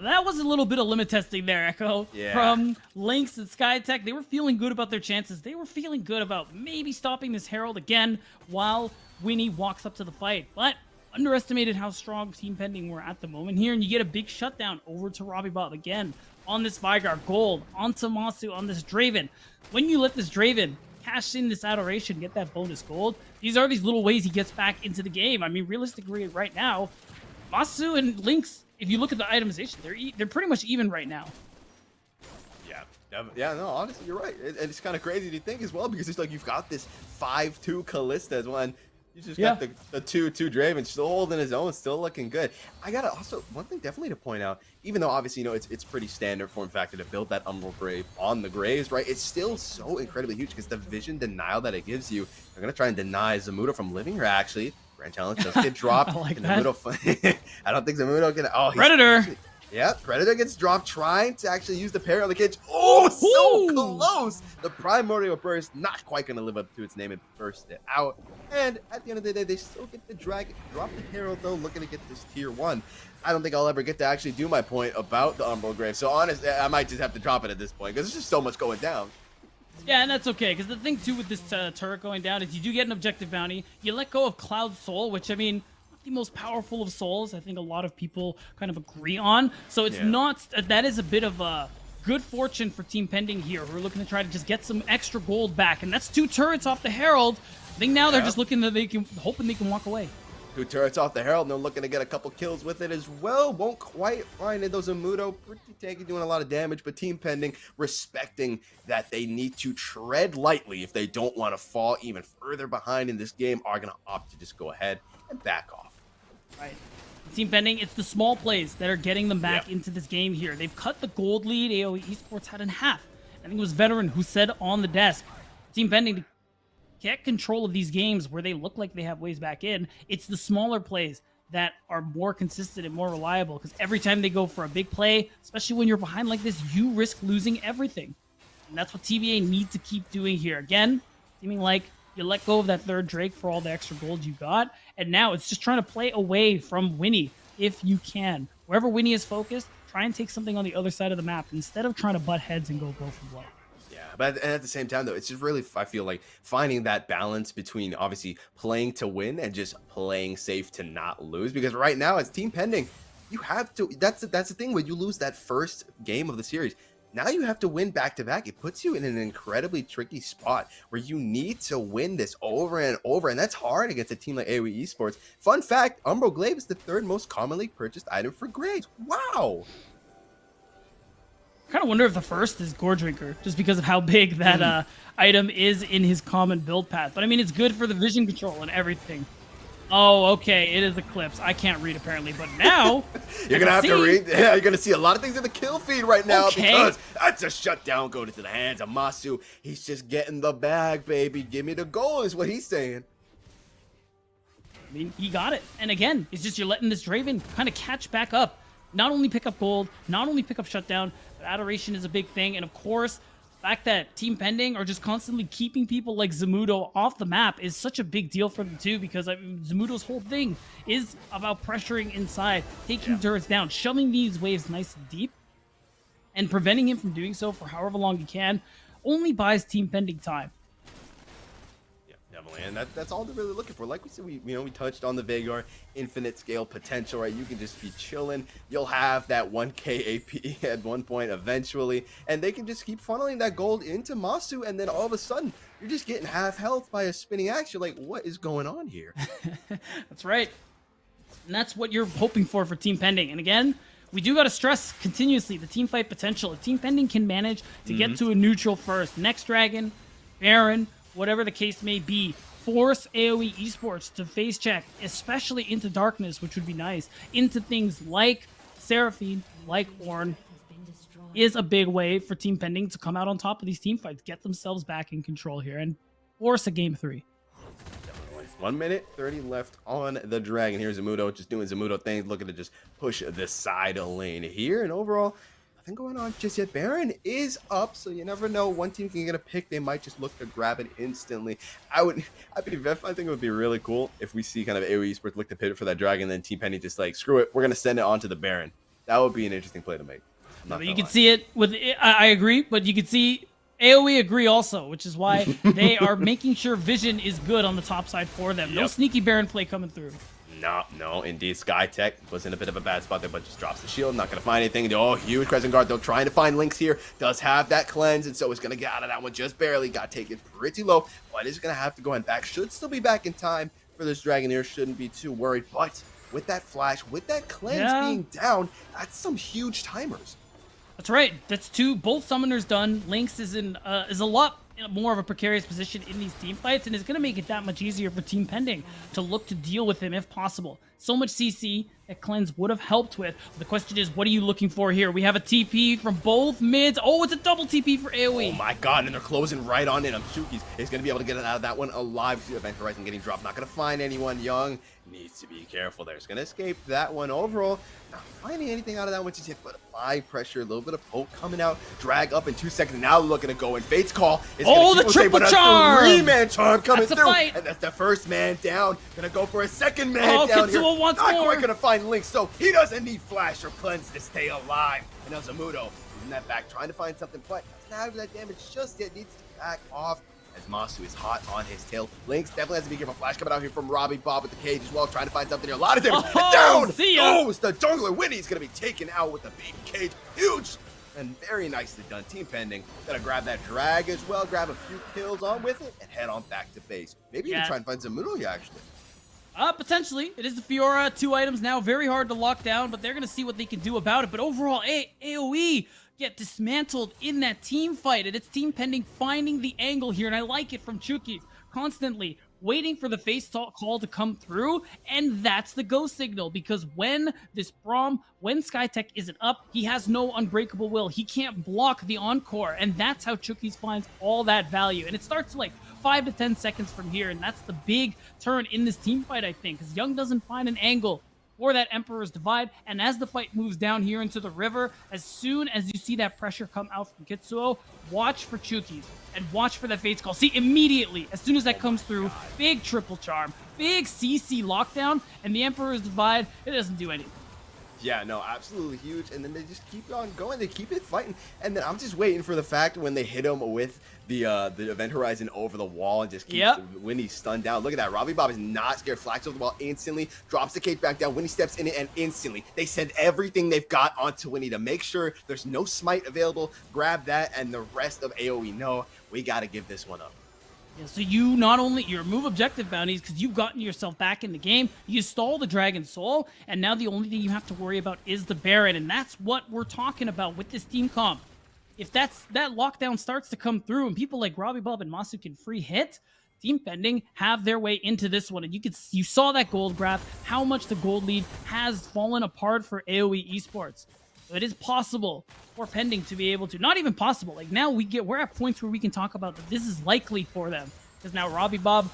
Speaker 5: That was a little bit of limit testing there, Echo.
Speaker 4: Yeah.
Speaker 5: From Lynx and SkyTech. They were feeling good about their chances. They were feeling good about maybe stopping this Herald again while Winnie walks up to the fight. But underestimated how strong Team Pending were at the moment here. And you get a big shutdown over to Robbie Bob again on this Vigar gold, onto Masu, on this Draven. When you let this Draven cash in this adoration, get that bonus gold, these are these little ways he gets back into the game. I mean, realistically, right now, Masu and Lynx, if you look at the itemization, they're pretty much even right now.
Speaker 4: Yeah, no, honestly, you're right. And it's kind of crazy to think as well, because it's like you've got this 5-2 Kalista as well. And He's just got the 2-2 Draven still holding his own, still looking good. I gotta also, one thing definitely to point out, even though obviously, you know, it's pretty standard form factor to build that Umbral Grave on the Graves, right? It's still so incredibly huge because the vision denial that it gives you. They're gonna try and deny Zamudo from living here, actually. Grand Challenge does get dropped.
Speaker 5: I like
Speaker 4: and
Speaker 5: that.
Speaker 4: Zamudo, I don't think Zamudo can, oh,
Speaker 5: Predator!
Speaker 4: Yeah, Predator gets dropped, trying to actually use the parry on the cage. Oh, so close! The Primordial Burst not quite going to live up to its name and burst it out. And at the end of the day, they still get the Dragon. Drop the Herald, though, looking to get this tier 1. I don't think I'll ever get to actually do my point about the Umbral Grave. So honestly, I might just have to drop it at this point because there's just so much going down.
Speaker 5: Yeah, and that's okay, because the thing, too, with this turret going down is you do get an objective bounty. You let go of Cloud Soul, which, I mean, the most powerful of souls. I think a lot of people kind of agree on. So it's not, that is a bit of a good fortune for Team Pending here. We're looking to try to just get some extra gold back. And that's 2 turrets off the Herald. I think now they're just looking that they can, hoping they can walk away.
Speaker 4: 2 turrets off the Herald, and they're looking to get a couple kills with it as well. Won't quite find it. Those Zamudo pretty tanky, doing a lot of damage, but Team Pending respecting that they need to tread lightly if they don't want to fall even further behind in this game, are going to opt to just go ahead and back off.
Speaker 5: Right. Team Pending, it's the small plays that are getting them back into this game here. They've cut the gold lead AOE Esports had in half. I think it was Veteran who said on the desk, Team Pending, to get control of these games where they look like they have ways back in, it's the smaller plays that are more consistent and more reliable, because every time they go for a big play, especially when you're behind like this, you risk losing everything. And that's what TBA need to keep doing here. Again, seeming like you let go of that 3rd Drake for all the extra gold you got, and now it's just trying to play away from Winnie if you can. Wherever Winnie is focused, try and take something on the other side of the map instead of trying to butt heads and go blow for blow.
Speaker 4: Yeah, but at the same time, though, it's just really, I feel like, finding that balance between obviously playing to win and just playing safe to not lose. Because right now, it's Team Pending. You have to, that's the thing, when you lose that first game of the series, now you have to win back-to-back. It puts you in an incredibly tricky spot where you need to win this over and over, and that's hard against a team like AOE Esports. Fun fact, Umbral Glaive is the 3rd most commonly purchased item for Graves. Wow!
Speaker 5: I kind of wonder if the first is Gore Drinker, just because of how big that item is in his common build path. But I mean, it's good for the vision control and everything. Oh, okay, it is Eclipse. I can't read apparently, but now
Speaker 4: you're gonna have to read. Yeah, you're gonna see a lot of things in the kill feed right now because that's a shutdown going into the hands of Masu. He's just getting the bag, baby. Give me the goal, is what he's saying.
Speaker 5: I mean, he got it, and again, it's just you're letting this Draven kind of catch back up. Not only pick up gold, not only pick up shutdown, but adoration is a big thing, and of course, the fact that Team Pending are just constantly keeping people like Zamudo off the map is such a big deal for them too, because I mean, Zamudo's whole thing is about pressuring inside, taking turrets down, shoving these waves nice and deep, and preventing him from doing so for however long he can only buys Team Pending time.
Speaker 4: Definitely, and that's all they're really looking for. Like we said, we touched on the Veigar infinite scale potential, right? You can just be chilling. You'll have that 1k AP at one point eventually, and they can just keep funneling that gold into Masu, and then all of a sudden, you're just getting half health by a spinning axe. You're like, what is going on here?
Speaker 5: That's right. And that's what you're hoping for Team Pending. And again, we do got to stress continuously the team fight potential. If Team Pending can manage to get to a neutral first, next Dragon, Baron, whatever the case may be, force AOE Esports to face check, especially into Darkness, which would be nice, into things like Seraphine, like Ornn, is a big way for Team Pending to come out on top of these team fights, get themselves back in control here, and force a game 3.
Speaker 4: 1 minute 30 left on the Dragon. Here's Zamudo just doing Zamudo things, looking to just push the side lane here, and overall, nothing going on just yet. Baron is up, so you never know. One team can get a pick. They might just look to grab it instantly. I think it would be really cool if we see kind of AOE Esports look to pivot for that Dragon, and then Team Penny just like, screw it, we're going to send it on to the Baron. That would be an interesting play to make.
Speaker 5: You can see it with, I agree, but you can see AOE agree also, which is why they are making sure vision is good on the top side for them. No sneaky Baron play coming through.
Speaker 4: No, indeed. SkyTech was in a bit of a bad spot there, but just drops the shield. Not going to find anything. Oh, huge Crescent Guard, though, trying to find Lynx here. Does have that cleanse, and so is going to get out of that one just barely. Got taken pretty low, but is going to have to go and back. Should still be back in time for this Dragoneer. Shouldn't be too worried, but with that flash, with that cleanse being down, that's some huge timers.
Speaker 5: That's right. That's 2. Both summoners done. Lynx is in a lot in more of a precarious position in these team fights, and it's going to make it that much easier for Team Pending to look to deal with him if possible. So much CC that Cleanse would have helped with. The question is, what are you looking for here? We have a TP from both mids. Oh, it's a double TP for AoE.
Speaker 4: Oh my god, and they're closing right on in. Chuki's is going to be able to get it out of that one alive. See Event Horizon getting dropped. Not going to find anyone. Young needs to be careful there. He's going to escape that one overall. Not finding anything out of that one just yet, but live pressure, a little bit of poke coming out. Drag up in 2 seconds. Now looking to go in. Fate's Call is
Speaker 5: oh,
Speaker 4: the
Speaker 5: triple charm!
Speaker 4: 3-man charm coming
Speaker 5: that's
Speaker 4: through.
Speaker 5: Fight.
Speaker 4: And that's the first man down. Going to go for a second man down here.
Speaker 5: Kitsuo once
Speaker 4: Not
Speaker 5: more.
Speaker 4: quite going to find Link, so he doesn't need Flash or Cleanse to stay alive. And now Zamudo using that back, trying to find something, but doesn't have that damage just yet. Needs to back off as Masu is hot on his tail. Lynx definitely has to be careful. Flash coming out here from Robbie Bob with the cage as well, trying to find something here. A lot of damage.
Speaker 5: Oh,
Speaker 4: down
Speaker 5: see ya.
Speaker 4: goes the jungler. Winnie's going to be taken out with the big cage. Huge and very nicely done. Team Pending gonna grab that drag as well, grab a few kills on with it, and head on back to base. Maybe even try and find Zamudo here, actually.
Speaker 5: Potentially. It is the Fiora, 2 items now, very hard to lock down, but they're going to see what they can do about it. But overall, AoE get dismantled in that team fight, and it's Team Pending finding the angle here, and I like it from Chuki, constantly waiting for the face call to come through, and that's the go signal, because when this Braum, when Skytech isn't up, he has no unbreakable will. He can't block the encore, and that's how Chuki's finds all that value. And it starts like 5 to 10 seconds from here, and that's the big turn in this team fight, I think, because Young doesn't find an angle for that Emperor's Divide, and as the fight moves down here into the river, as soon as you see that pressure come out from Kitsuo, watch for Chuki's and watch for that Fate's Call. See, immediately, as soon as that comes through, big triple charm, big CC lockdown, and the Emperor's Divide, it doesn't do anything.
Speaker 4: Yeah, no, absolutely huge. And then they just keep on going. They keep it fighting. And then I'm just waiting for the fact when they hit him with the Event Horizon over the wall and just keeps Winnie stunned down. Look at that. Robbie Bob is not scared. Flags over the wall instantly. Drops the cage back down. Winnie steps in it and instantly they send everything they've got onto Winnie to make sure there's no smite available. Grab that and the rest of AoE. No, we got to give this one up.
Speaker 5: Yeah, so you not only you remove objective bounties because you've gotten yourself back in the game, you stall the Dragon Soul, and now the only thing you have to worry about is the Baron, and that's what we're talking about with this team comp. If that lockdown starts to come through and people like Robbie Bob and Masu can free hit, Team Pending have their way into this one, and you saw that gold graph, how much the gold lead has fallen apart for AOE Esports. So it is possible for Pending to be able to, not even possible, like now we're at points where we can talk about that this is likely for them. Because now Robbie Bob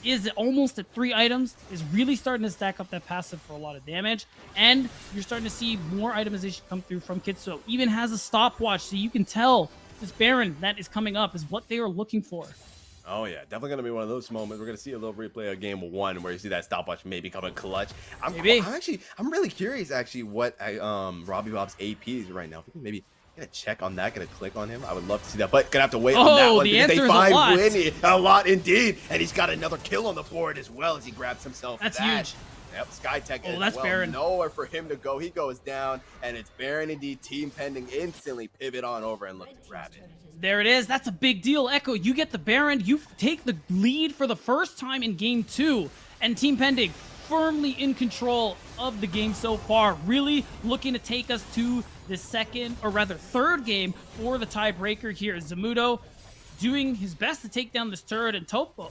Speaker 5: is almost at 3 items, is really starting to stack up that passive for a lot of damage, and you're starting to see more itemization come through from Kitsuo. Even has a stopwatch, so you can tell this Baron that is coming up is what they are looking for.
Speaker 4: Oh yeah, definitely gonna be one of those moments. We're gonna see a little replay of game 1 where you see that stopwatch maybe coming clutch. I'm really curious actually what Robbie Bob's AP is right now. Maybe gonna check on that, gonna click on him. I would love to see that, but gonna have to wait on that one because they find Winnie a lot indeed, and he's got another kill on the board as well as he grabs himself.
Speaker 5: That's huge.
Speaker 4: Yep, Skytech as
Speaker 5: that's
Speaker 4: well.
Speaker 5: Baron.
Speaker 4: Nowhere for him to go. He goes down, and it's Baron indeed. Team Pending instantly pivot on over and look to grab it.
Speaker 5: There it is. That's a big deal. Echo, you get the Baron. You take the lead for the first time in Game 2. And Team Pending firmly in control of the game so far. Really looking to take us to the third game for the tiebreaker here. Zamudo doing his best to take down this turret, and Topo,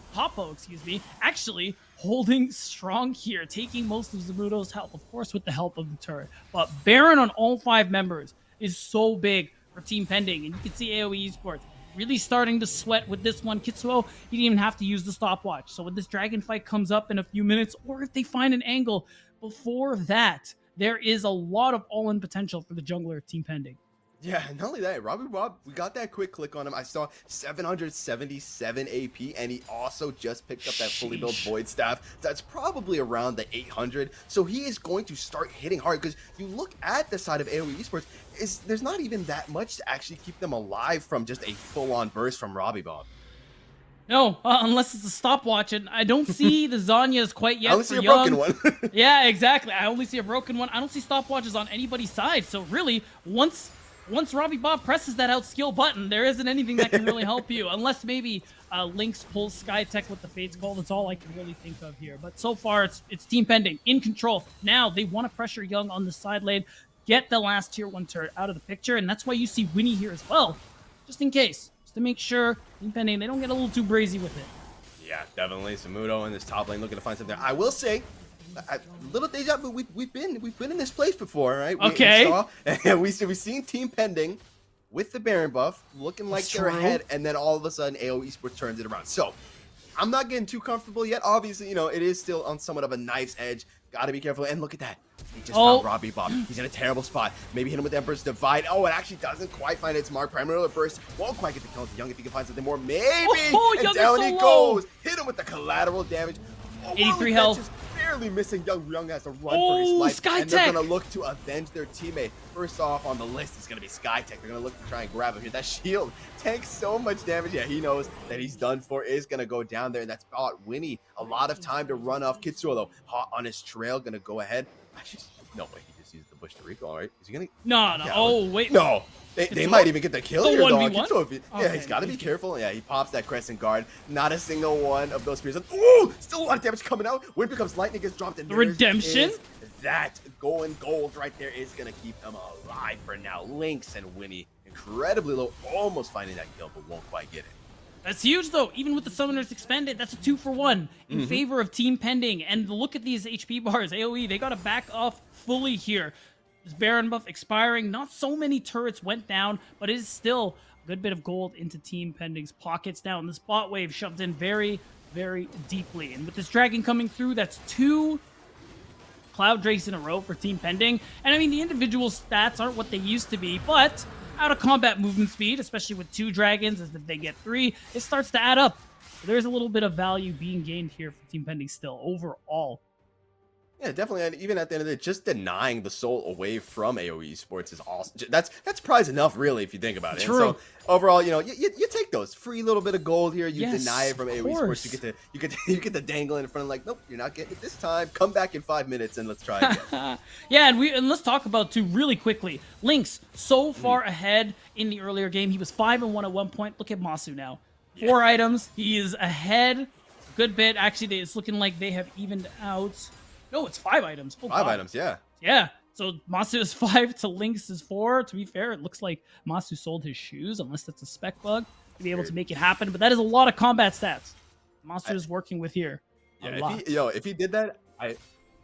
Speaker 5: actually holding strong here, taking most of Zamudo's health, of course with the help of the turret. But Baron on all 5 members is so big for Team Pending, and you can see AOE Esports really starting to sweat with this one. Kitsuo, he didn't even have to use the stopwatch. So when this dragon fight comes up in a few minutes, or if they find an angle before that, there is a lot of all-in potential for the jungler of Team Pending.
Speaker 4: Yeah, not only that, Robbie Bob, we got that quick click on him. I saw 777 AP, and he also just picked up that fully built Void Staff. That's probably around the 800. So he is going to start hitting hard, because you look at the side of AOE Esports, there's not even that much to actually keep them alive from just a full-on burst from Robbie Bob.
Speaker 5: No, unless it's a stopwatch, and I don't see the Zanyas quite yet.
Speaker 4: I only see a broken one.
Speaker 5: Yeah, exactly. I only see a broken one. I don't see stopwatches on anybody's side. So really, once Robbie Bob presses that out skill button, there isn't anything that can really help you, unless maybe Lynx pulls Skytech with the Fate's Call. That's all I can really think of here. But so far, it's Team Pending in control. Now they want to pressure Young on the side lane, get the last tier 1 turret out of the picture, and that's why you see Winnie here as well, just in case to make sure Team Pending, they don't get a little too brazy with it.
Speaker 4: Yeah, definitely. Zamudo in this top lane looking to find something. I will say, a little deja vu. We've been in this place before, right?
Speaker 5: Okay.
Speaker 4: We've seen Team Pending with the Baron buff looking like they're ahead, and then all of a sudden AOE Esports turns it around. So I'm not getting too comfortable yet. Obviously, it is still on somewhat of a knife's edge. Got to be careful. And look at that. He just found Robbie Bob. He's in a terrible spot. Maybe hit him with Emperor's Divide. Oh, it actually doesn't quite find its mark. Primary Burst won't quite get the kill. Young, if he can find something more, maybe. And down he goes. Hit him with the collateral damage.
Speaker 5: 83 health.
Speaker 4: Just barely missing. Young has to run for his life.
Speaker 5: Skytech.
Speaker 4: And they're going to look to avenge their teammate. First off on the list is going to be Skytech. They're going to look to try and grab him here. That shield tanks so much damage. Yeah, he knows that he's done for. Is going to go down there. And that's bought Winnie a lot of time to run off. Kitsuo, though, hot on his trail. Going to go ahead. Actually, no way. He just used the bush to recall, right? Is he going to?
Speaker 5: No.
Speaker 4: Yeah,
Speaker 5: Oh, wait.
Speaker 4: No. They might even get the kill here, though.
Speaker 5: 1v1?
Speaker 4: Yeah, he's got to be careful. Yeah, he pops that Crescent Guard. Not a single one of those spears. Ooh, still a lot of damage coming out. When it becomes lightning, gets dropped in.
Speaker 5: The redemption?
Speaker 4: That going gold right there is going to keep them alive for now. Lynx and Winnie, incredibly low, almost finding that kill, but won't quite get it.
Speaker 5: That's huge, though. Even with the Summoners expended, that's a 2-for-1 in favor of Team Pending. And look at these HP bars. AOE, they got to back off fully here. This Baron buff expiring. Not so many turrets went down, but it is still a good bit of gold into Team Pending's pockets now. And this bot wave shoved in very, very deeply. And with this dragon coming through, that's 2 Cloud Drakes in a row for Team Pending. And I mean, the individual stats aren't what they used to be, but out of combat movement speed, especially with 2 dragons, as if they get 3, it starts to add up. So there's a little bit of value being gained here for Team Pending still overall.
Speaker 4: Yeah, definitely. And even at the end of the day, just denying the soul away from AOE Esports is awesome. That's prize enough, really, if you think about it.
Speaker 5: True.
Speaker 4: And so overall, you take those free little bit of gold here. You
Speaker 5: Yes,
Speaker 4: deny it from AOE
Speaker 5: course.
Speaker 4: Esports. You get the dangle in front of like, nope, you're not getting it this time. Come back in 5 minutes and let's try again.
Speaker 5: Yeah, and let's talk about too really quickly. Lynx so far ahead in the earlier game. He was 5-1 at one point. Look at Masu now. 4 items. He is ahead a good bit. Actually, it's looking like they have evened out. No, it's 5 items. Oh,
Speaker 4: 5
Speaker 5: God.
Speaker 4: items, yeah.
Speaker 5: Yeah. So Masu is 5 to Lynx is 4. To be fair, it looks like Masu sold his shoes, unless that's a spec bug, to be able to make it happen. But that is a lot of combat stats Masu is working with here.
Speaker 4: Yeah, if he did that,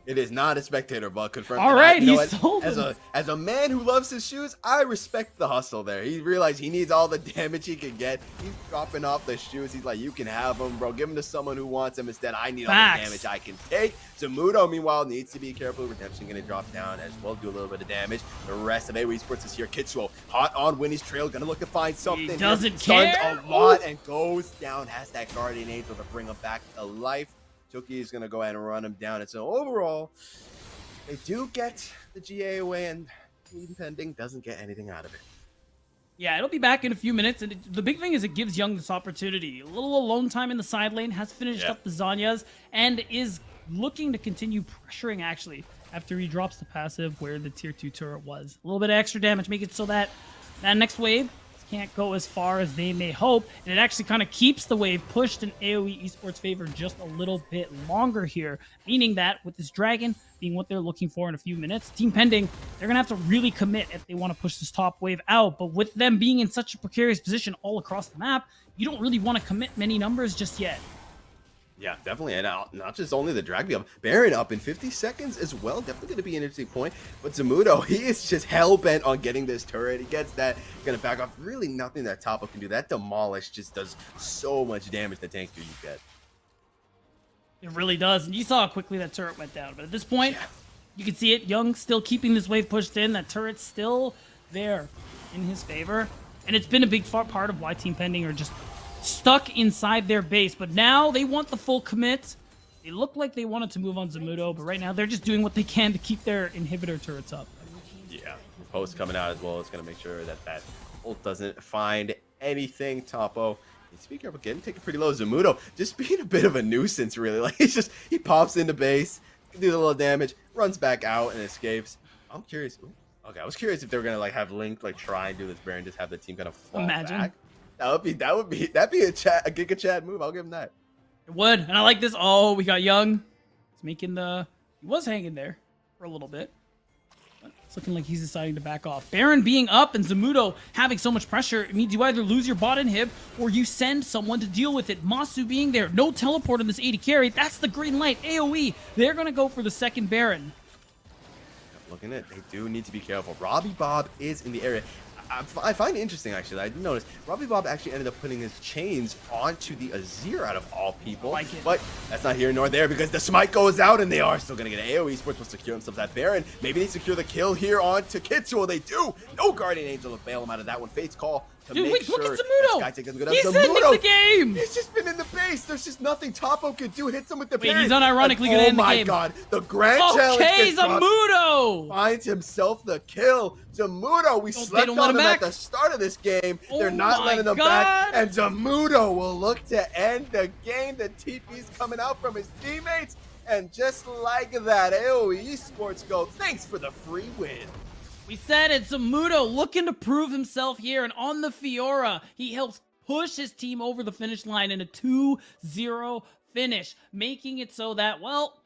Speaker 4: it is not a spectator bug. Confirmed.
Speaker 5: All right, he sold them.
Speaker 4: As a man who loves his shoes, I respect the hustle there. He realized he needs all the damage he can get. He's dropping off the shoes. He's like, you can have them, bro. Give them to someone who wants them. Instead, I need all the damage I can take. Zamudo, meanwhile, needs to be careful. Redemption going to drop down as well, do a little bit of damage. The rest of AOE Esports is here. Kitsuo, hot on Winnie's trail, going to look to find something.
Speaker 5: He doesn't
Speaker 4: Stunned
Speaker 5: care.
Speaker 4: a lot and goes down. Has that Guardian Angel to bring him back to life. Chucky is going to go ahead and run him down. And so overall, they do get the GA away, and Team Pending doesn't get anything out of it.
Speaker 5: Yeah, it'll be back in a few minutes. And the big thing is it gives Young this opportunity. A little alone time in the side lane, has finished up the Zanyas, and is looking to continue pressuring, actually, after he drops the passive where the tier 2 turret was. A little bit of extra damage, make it so that next wave can't go as far as they may hope, and it actually kind of keeps the wave pushed in AOE Esports' favor just a little bit longer here, meaning that with this dragon being what they're looking for in a few minutes, Team Pending, they're going to have to really commit if they want to push this top wave out. But with them being in such a precarious position all across the map, you don't really want to commit many numbers just yet.
Speaker 4: Yeah, definitely. And not just only the drag up, Baron up in 50 seconds as well. Definitely going to be an interesting point. But Zamudo, he is just hell-bent on getting this turret. He gets that, going to back off. Really nothing that Topo can do. That Demolish just does so much damage to tank you get.
Speaker 5: It really does. And you saw how quickly that turret went down. But at this point, you can see it. Young still keeping this wave pushed in. That turret's still there in his favor. And it's been a big part of why Team Pending are just stuck inside their base. But now they want the full commit. They look like they wanted to move on Zamudo, but right now they're just doing what they can to keep their inhibitor turrets up.
Speaker 4: Yeah, post coming out as well. It's going to make sure that ult doesn't find anything. Topo, be careful, getting taken pretty low. Zamudo just being a bit of a nuisance, really. Like, he pops into base, do a little damage, runs back out and escapes. I'm curious. Okay, I was curious if they were gonna like have Link like try and do this Baron, just have the team kind of fall back. That'd be a Giga Chad move. I'll give him that.
Speaker 5: It would, and I like this. Oh, we got Young. He's making he was hanging there for a little bit. But It's looking like he's deciding to back off. Baron being up and Zamudo having so much pressure, it means you either lose your bot inhib or you send someone to deal with it. Masu being there, no teleport in this AD carry. That's the green light. AOE, they're going to go for the second Baron.
Speaker 4: Looking at, they do need to be careful. Robbie Bob is in the area. I find it interesting, actually. I didn't notice Robbie Bob actually ended up putting his chains onto the Azir out of all people.
Speaker 5: Like it.
Speaker 4: But that's not here nor there because the smite goes out and they are still going to get AOE Esports will secure themselves that Baron. Maybe they secure the kill here onto Kitsuo. They do. No Guardian Angel to bail him out of that one. Fate's call to
Speaker 5: Dude,
Speaker 4: make
Speaker 5: wait,
Speaker 4: sure
Speaker 5: look at
Speaker 4: that
Speaker 5: Zamudo.
Speaker 4: Skytech doesn't go down.
Speaker 5: He's ending the game.
Speaker 4: He's just been in the base. There's just nothing Topo could do. Hits him with the
Speaker 5: Wait,
Speaker 4: parry.
Speaker 5: he's unironically going to end the game.
Speaker 4: Oh my god. The grand challenge
Speaker 5: Okay,
Speaker 4: gets dropped.
Speaker 5: Zamudo.
Speaker 4: Finds himself the kill. Zamudo, we slept
Speaker 5: don't let
Speaker 4: on
Speaker 5: him
Speaker 4: him at
Speaker 5: back.
Speaker 4: the start of this game.
Speaker 5: Oh
Speaker 4: They're not
Speaker 5: my
Speaker 4: letting him
Speaker 5: God.
Speaker 4: back. And Zamudo will look to end the game. The TP's coming out from his teammates. And just like that, AOE Esports go, thanks for the free win.
Speaker 5: We said it. Zamudo looking to prove himself here. And on the Fiora, he helps push his team over the finish line in a 2-0 finish, making it so that, well,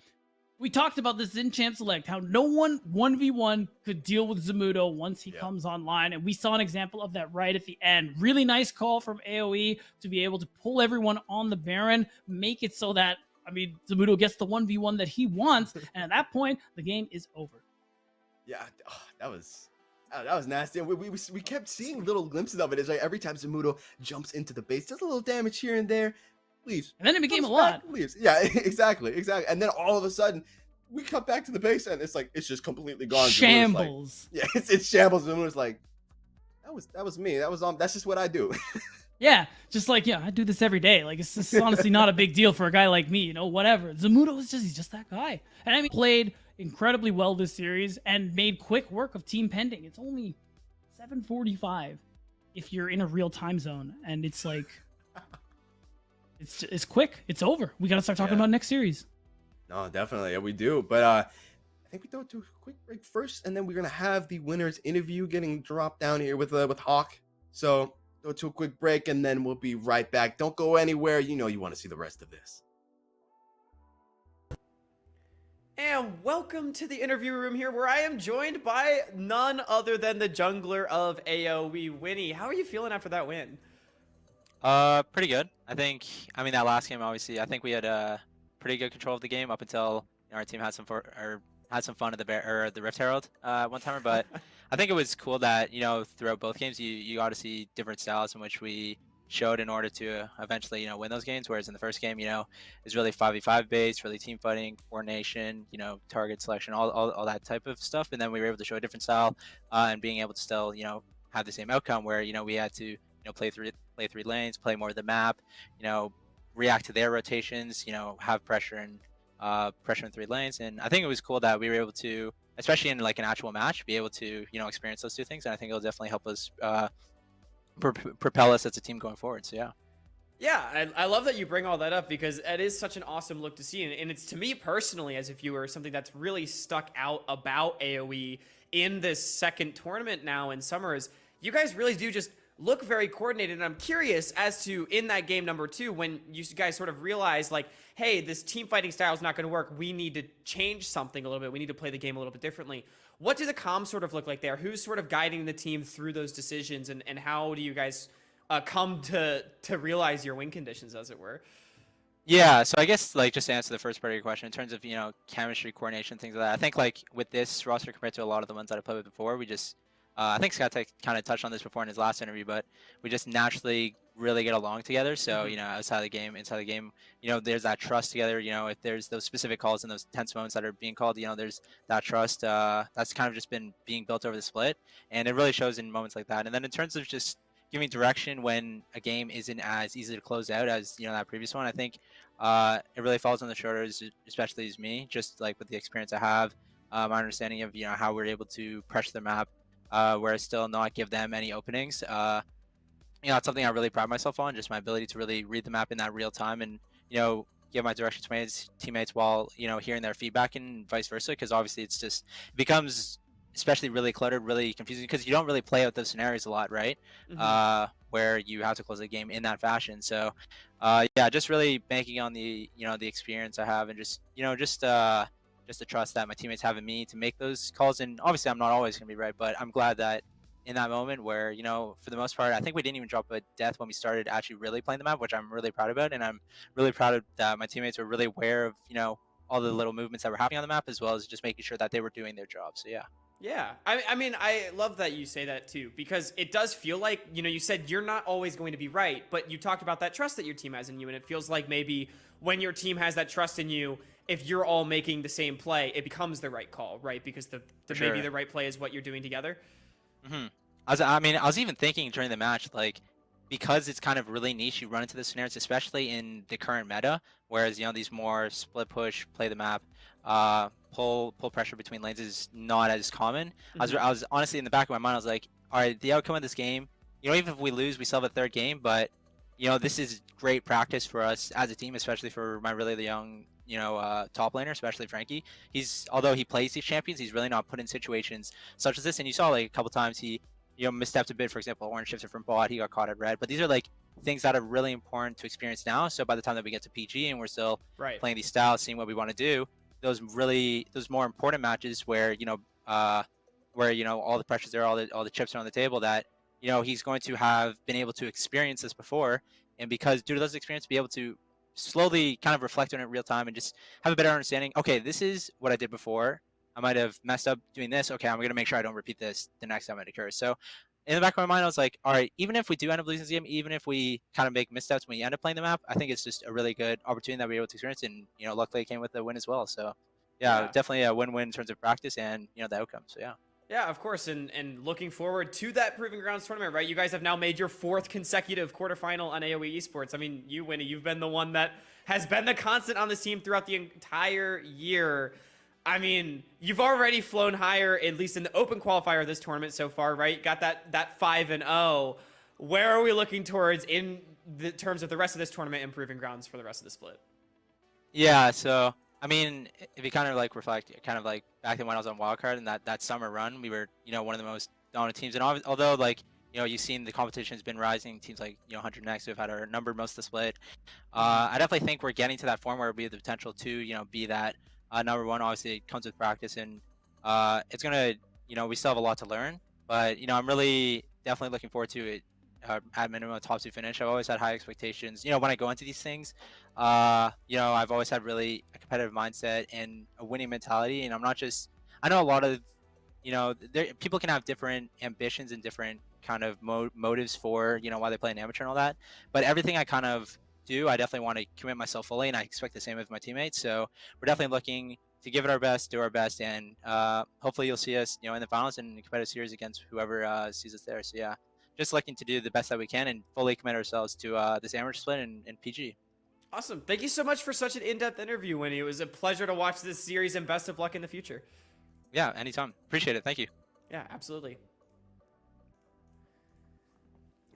Speaker 5: we talked about this in Champ Select, how no one 1v1 could deal with Zamudo once he comes online. And we saw an example of that right at the end. Really nice call from AOE to be able to pull everyone on the Baron, make it so that, I mean, Zamudo gets the 1v1 that he wants. And at that point, the game is over.
Speaker 4: Yeah, that was nasty. And we kept seeing little glimpses of it. It's like every time Zamudo jumps into the base, does a little damage here and there, leaves.
Speaker 5: And then it became a
Speaker 4: Comes back,
Speaker 5: lot.
Speaker 4: leaves. Yeah, exactly. And then all of a sudden, we come back to the base and it's like it's just completely gone.
Speaker 5: Shambles.
Speaker 4: Like, yeah, it's shambles. Zamudo's like, that was me. That's just what I do.
Speaker 5: Yeah, just like, yeah, I do this every day. Like, it's just honestly not a big deal for a guy like me, you know, whatever. Zamudo he's just that guy. And I mean, played incredibly well this series and made quick work of Team Pending. It's only 7:45 if you're in a real time zone. And it's like, it's quick. It's over. We got to start talking about next series.
Speaker 4: No, definitely. Yeah, we do. But I think we don't do a quick break first. And then we're going to have the winner's interview getting dropped down here with Hawk. So go to a quick break and then we'll be right back. Don't go anywhere. You know you want to see the rest of this.
Speaker 1: And welcome to the interview room here, where I am joined by none other than the jungler of AOE, Winnie. How are you feeling after that win?
Speaker 6: Pretty good. I mean, that last game, obviously, I think we had pretty good control of the game up until our team had some fun at the Rift Herald one timer. But I think it was cool that, you know, throughout both games, you got to see different styles in which we showed in order to eventually, you know, win those games. Whereas in the first game, you know, it's really 5v5 based, really team fighting, coordination, you know, target selection, all that type of stuff. And then we were able to show a different style and being able to still, you know, have the same outcome where, you know, we had to, you know, play three lanes, play more of the map, you know, react to their rotations, you know, have pressure in 3 lanes. And I think it was cool that we were able to, especially in like an actual match, be able to, you know, experience those two things. And I think it'll definitely help us propel us as a team going forward. So
Speaker 1: Yeah, I love that you bring all that up, because it is such an awesome look to see. And it's, to me personally, as a viewer, something that's really stuck out about AOE in this second tournament now in summer is you guys really do just look very coordinated. And I'm curious as to, in that game number 2, when you guys sort of realize, like, hey, this team fighting style is not going to work. We need to change something a little bit. We need to play the game a little bit differently. What do the comms sort of look like there? Who's sort of guiding the team through those decisions? And how do you guys come to realize your win conditions, as it were?
Speaker 6: yeah, so I guess like just to answer the first part of your question in terms of, you know, chemistry, coordination, things like that. I think like with this roster compared to a lot of the ones that I played with before, we just I think Scott kind of touched on this before in his last interview, but we just naturally really get along together. So, you know, outside the game, inside the game, you know, there's that trust together. You know, if there's those specific calls and those tense moments that are being called, you know, there's that trust that's kind of just been being built over the split. And it really shows in moments like that. And then in terms of just giving direction when a game isn't as easy to close out as, you know, that previous one, I think it really falls on the shoulders, especially as me, just like with the experience I have, my understanding of, you know, how we're able to pressure the map, where I still not give them any openings. You know, it's something I really pride myself on, just my ability to really read the map in that real time and, you know, give my direction to my teammates while, you know, hearing their feedback and vice versa. Because obviously it becomes especially really cluttered, really confusing, because you don't really play out those scenarios a lot, right? Where you have to close the game in that fashion. So yeah, just really banking on the, you know, the experience I have and just, you know, just just the trust that my teammates have in me to make those calls. And obviously, I'm not always going to be right, but I'm glad that in that moment where, for the most part, I think we didn't even drop a death when we started actually really playing the map, which I'm really proud about. And I'm really proud of that my teammates were really aware of, all the little movements that were happening on the map, as well as just making sure that they were doing their job. So, yeah.
Speaker 1: Yeah, I mean, I love that you say that too, because it does feel like, you said you're not always going to be right, but you talked about that trust that your team has in you, and it feels like maybe when your team has that trust in you, if you're all making the same play, it becomes the right call, right? Because maybe the right play is what you're doing together.
Speaker 6: Mm-hmm. I was even thinking during the match, like, because it's kind of really niche, you run into the scenarios, especially in the current meta, whereas, these more split push, play the map, pull pressure between lanes is not as common.
Speaker 1: Mm-hmm.
Speaker 6: I was honestly in the back of my mind, I was like, all right, the outcome of this game, even if we lose, we still have a third game, but this is great practice for us as a team, especially for my really young top laner, especially Frankie. Although he plays these champions, he's really not put in situations such as this. And you saw like a couple times he misstepped a bit. For example, orange shifted from bot, he got caught at red. But these are like things that are really important to experience now. So by the time that we get to PG and we're still playing these styles, seeing what we want to do, those more important matches where all the pressure's there, all the chips are on the table, that he's going to have been able to experience this before, and because due to those experiences, be able to slowly kind of reflect on it in real time and just have a better understanding. Okay, this is what I did before. I might have messed up doing this. Okay, I'm going to make sure I don't repeat this the next time it occurs. So in the back of my mind, I was like, all right, even if we do end up losing this game, even if we kind of make missteps when we end up playing the map, I think it's just a really good opportunity that we're able to experience. And, luckily it came with the win as well. So yeah, definitely a win-win in terms of practice and, the outcome. So yeah.
Speaker 1: Yeah, of course, and looking forward to that Proving Grounds tournament, right? You guys have now made your 4th consecutive quarterfinal on AOE Esports. I mean, you, Winnie, you've been the one that has been the constant on this team throughout the entire year. I mean, you've already flown higher, at least in the open qualifier of this tournament so far, right? Got that 5-0. Where are we looking towards in the terms of the rest of this tournament and Proving Grounds for the rest of the split?
Speaker 6: Yeah, so I mean, if you kind of like reflect, kind of like back then when I was on Wildcard and that summer run, we were, one of the most dominant teams. And although like, you've seen the competition has been rising, teams like, 100 Next who have had our number most of the split. I definitely think we're getting to that form where we have the potential to, be that number one. Obviously, it comes with practice, and it's gonna, we still have a lot to learn. But I'm really definitely looking forward to it. At minimum, a top 2 finish. I've always had high expectations. When I go into these things, I've always had really a competitive mindset and a winning mentality. And I'm not just. I know a lot of, people can have different ambitions and different kind of motives for why they play an amateur and all that. But everything I kind of do, I definitely want to commit myself fully, and I expect the same of my teammates. So we're definitely looking to give it our best, do our best, and hopefully you'll see us, in the finals and in the competitive series against whoever sees us there. So yeah. Just looking to do the best that we can and fully commit ourselves to this amateur split and PG.
Speaker 1: Awesome. Thank you so much for such an in-depth interview, Winnie. It was a pleasure to watch this series, and best of luck in the future.
Speaker 6: Yeah, anytime. Appreciate it. Thank you.
Speaker 1: Yeah, absolutely.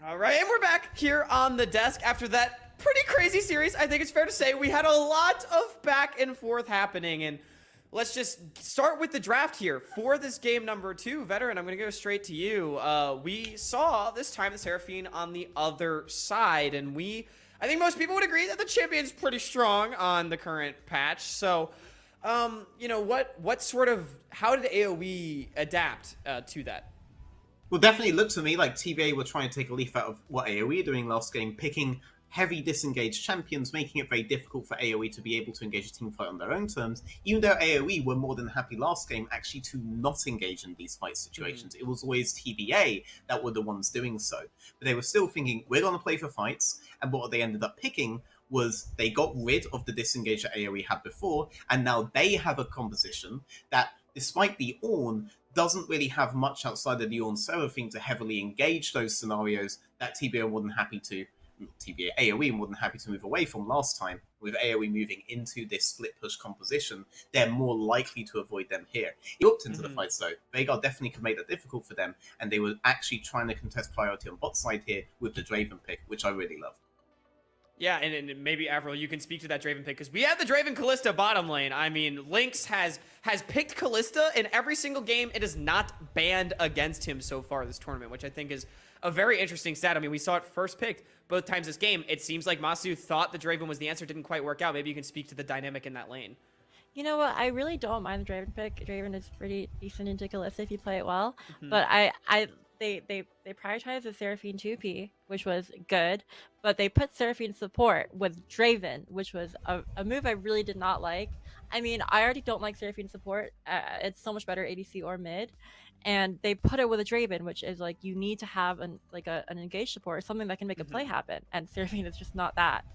Speaker 1: All right, and we're back here on the desk after that pretty crazy series. I think it's fair to say we had a lot of back and forth happening, and let's just start with the draft here for this game number 2. Veteran, I'm going to go straight to you. We saw this time the Seraphine on the other side, and I think most people would agree that the champion's pretty strong on the current patch. So, how did AOE adapt to that?
Speaker 3: Well, definitely looked to me like TBA were trying to take a leaf out of what AOE are doing last game, picking heavy disengaged champions, making it very difficult for AOE to be able to engage a team fight on their own terms, even though AOE were more than happy last game actually to not engage in these fight situations. It was always TBA that were the ones doing so. But they were still thinking, we're going to play for fights, and what they ended up picking was they got rid of the disengage that AOE had before, and now they have a composition that, despite the Ornn, doesn't really have much outside of the Ornn Seraphine to heavily engage those scenarios that TBA are more than happy to AOE more than happy to move away from last time. With AOE moving into this split push composition, they're more likely to avoid them here. It looked into the fights though. Veigar definitely could make that difficult for them, and they were actually trying to contest priority on bot side here with the Draven pick, which I really love.
Speaker 1: Yeah, and maybe Avril, you can speak to that Draven pick, because we have the Draven Callista bottom lane. I mean, Lynx has picked Callista in every single game. It is not banned against him so far this tournament, which I think is a very interesting stat. I mean, we saw it first picked both times this game. It seems like Masu thought the Draven was the answer, didn't quite work out. Maybe you can speak to the dynamic in that lane.
Speaker 2: You know what? I really don't mind the Draven pick. Draven is pretty decent into Kalista if you play it well.
Speaker 1: Mhm.
Speaker 2: But they prioritized the Seraphine 2P, which was good, but they put Seraphine support with Draven, which was a move I really did not like. I mean, I already don't like Seraphine support. It's so much better ADC or mid, and they put it with a Draven, which is like you need to have an engaged support, something that can make a play happen, and Seraphine is just not that.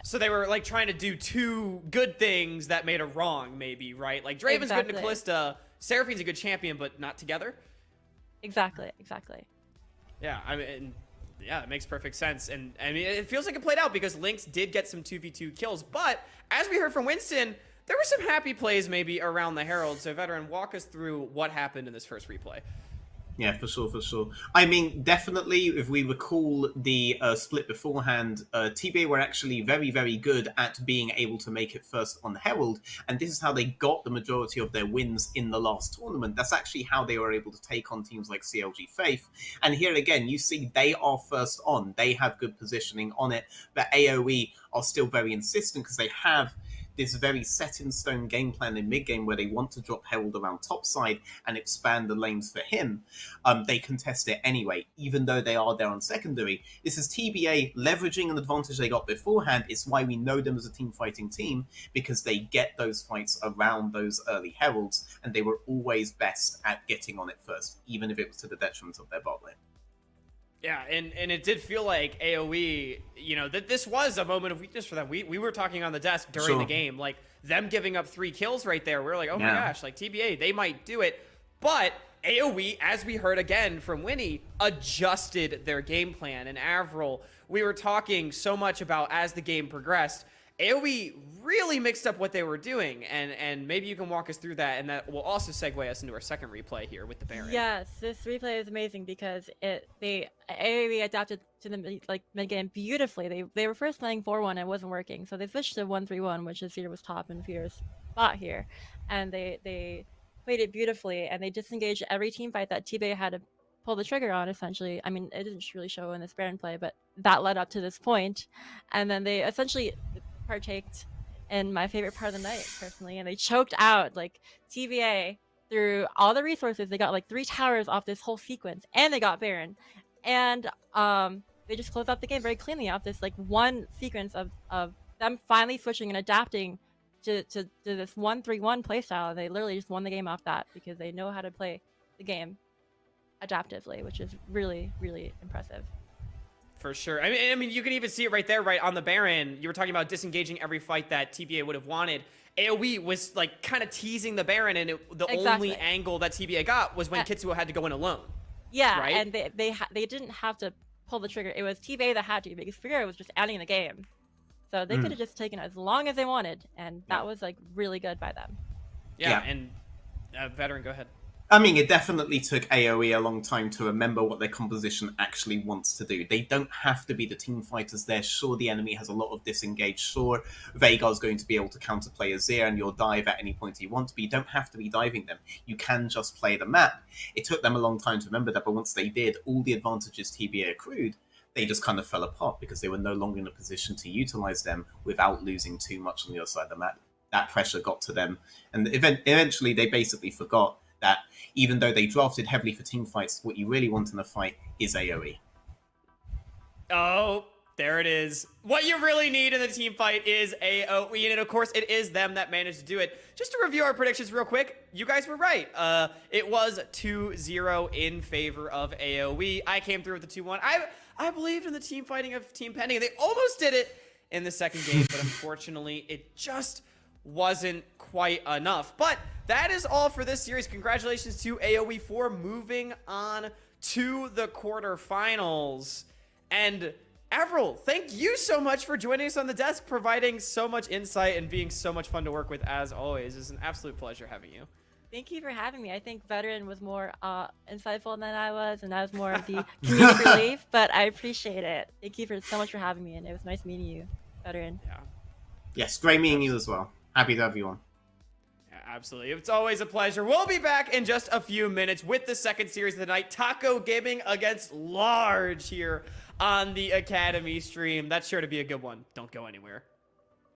Speaker 1: So they were like trying to do two good things that made a wrong, maybe, right? Like Draven's good into
Speaker 2: Exactly.
Speaker 1: Callista, Seraphine's a good champion, but not together.
Speaker 2: Exactly.
Speaker 1: Yeah, I mean, yeah, it makes perfect sense. And I mean, it feels like it played out because Lynx did get some 2v2 kills. But as we heard from Winston, there were some happy plays maybe around the Herald. So, Veteran, walk us through what happened in this first replay.
Speaker 3: Yeah, for sure. I mean, definitely, if we recall the split beforehand, TBA were actually very, very good at being able to make it first on Herald, and this is how they got the majority of their wins in the last tournament. That's actually how they were able to take on teams like CLG Faith. And here again, you see they are first on. They have good positioning on it, but AOE are still very insistent because they have this very set-in-stone game plan in mid-game where they want to drop Herald around topside and expand the lanes for him. They contest it anyway, even though they are there on secondary. This is TBA leveraging an advantage they got beforehand. It's why we know them as a team-fighting team, because they get those fights around those early Heralds, and they were always best at getting on it first, even if it was to the detriment of their bot lane.
Speaker 1: Yeah, and it did feel like AOE, that this was a moment of weakness for them. We were talking on the desk during the game, like them giving up 3 kills right there. We were like, oh my gosh, like TBA, they might do it. But AOE, as we heard again from Winnie, adjusted their game plan. And Avril, we were talking so much about as the game progressed, AOE really mixed up what they were doing, and maybe you can walk us through that, and that will also segue us into our second replay here with the Baron.
Speaker 2: Yes, this replay is amazing because AOE adapted to the mid game beautifully. They were first playing 4-1 and it wasn't working, so they switched to 1-3-1, which is Fear was top and Fear's spot here, and they played it beautifully, and they disengaged every team fight that TBA had to pull the trigger on, essentially. I mean, it didn't really show in this Baron play, but that led up to this point, and then they essentially partaked in my favorite part of the night, personally, and they choked out like TBA through all the resources. They got like 3 towers off this whole sequence, and they got Baron, and they just closed out the game very cleanly off this like one sequence of them finally switching and adapting to this 1-3-1 playstyle. They literally just won the game off that because they know how to play the game adaptively, which is really, really impressive.
Speaker 1: For sure. I mean, you can even see it right there, right on the Baron. You were talking about disengaging every fight that TBA would have wanted. AOE was like kind of teasing the Baron, and the only angle that TBA got was when Kitsuo had to go in alone.
Speaker 2: Yeah,
Speaker 1: right?
Speaker 2: And they didn't have to pull the trigger. It was TBA that had to, because Fury was just adding the game. So they could have just taken as long as they wanted, and that was like really good by them.
Speaker 1: Yeah. And Veteran, go ahead.
Speaker 3: I mean, it definitely took AOE a long time to remember what their composition actually wants to do. They don't have to be the team fighters there. Sure, the enemy has a lot of disengage. Sure, Veigar's going to be able to counterplay Azir and you'll dive at any point you want, but you don't have to be diving them. You can just play the map. It took them a long time to remember that, but once they did, all the advantages TBA accrued, they just kind of fell apart because they were no longer in a position to utilize them without losing too much on the other side of the map. That pressure got to them, and eventually they basically forgot that even though they drafted heavily for team fights, what you really want in a fight is AOE.
Speaker 1: Oh, there it is. What you really need in the team fight is AOE, and of course, it is them that managed to do it. Just to review our predictions real quick, you guys were right. It was 2-0 in favor of AOE. I came through with the 2-1. I believed in the team fighting of Team Pending. They almost did it in the second game, but unfortunately, it just wasn't quite enough. But that is all for this series. Congratulations to AOE for moving on to the quarterfinals. And Avril, thank you so much for joining us on the desk, providing so much insight and being so much fun to work with as always. It's an absolute pleasure having you.
Speaker 2: Thank you for having me. I think Veteran was more insightful than I was, and I was more of the comedic relief, but I appreciate it. Thank you so much for having me, and it was nice meeting you, Veteran.
Speaker 1: Yeah.
Speaker 3: Yes, great meeting you as well. Happy to have you on.
Speaker 1: Yeah, absolutely. It's always a pleasure. We'll be back in just a few minutes with the second series of the night, Taco Gaming against Large here on the Academy stream. That's sure to be a good one. Don't go anywhere.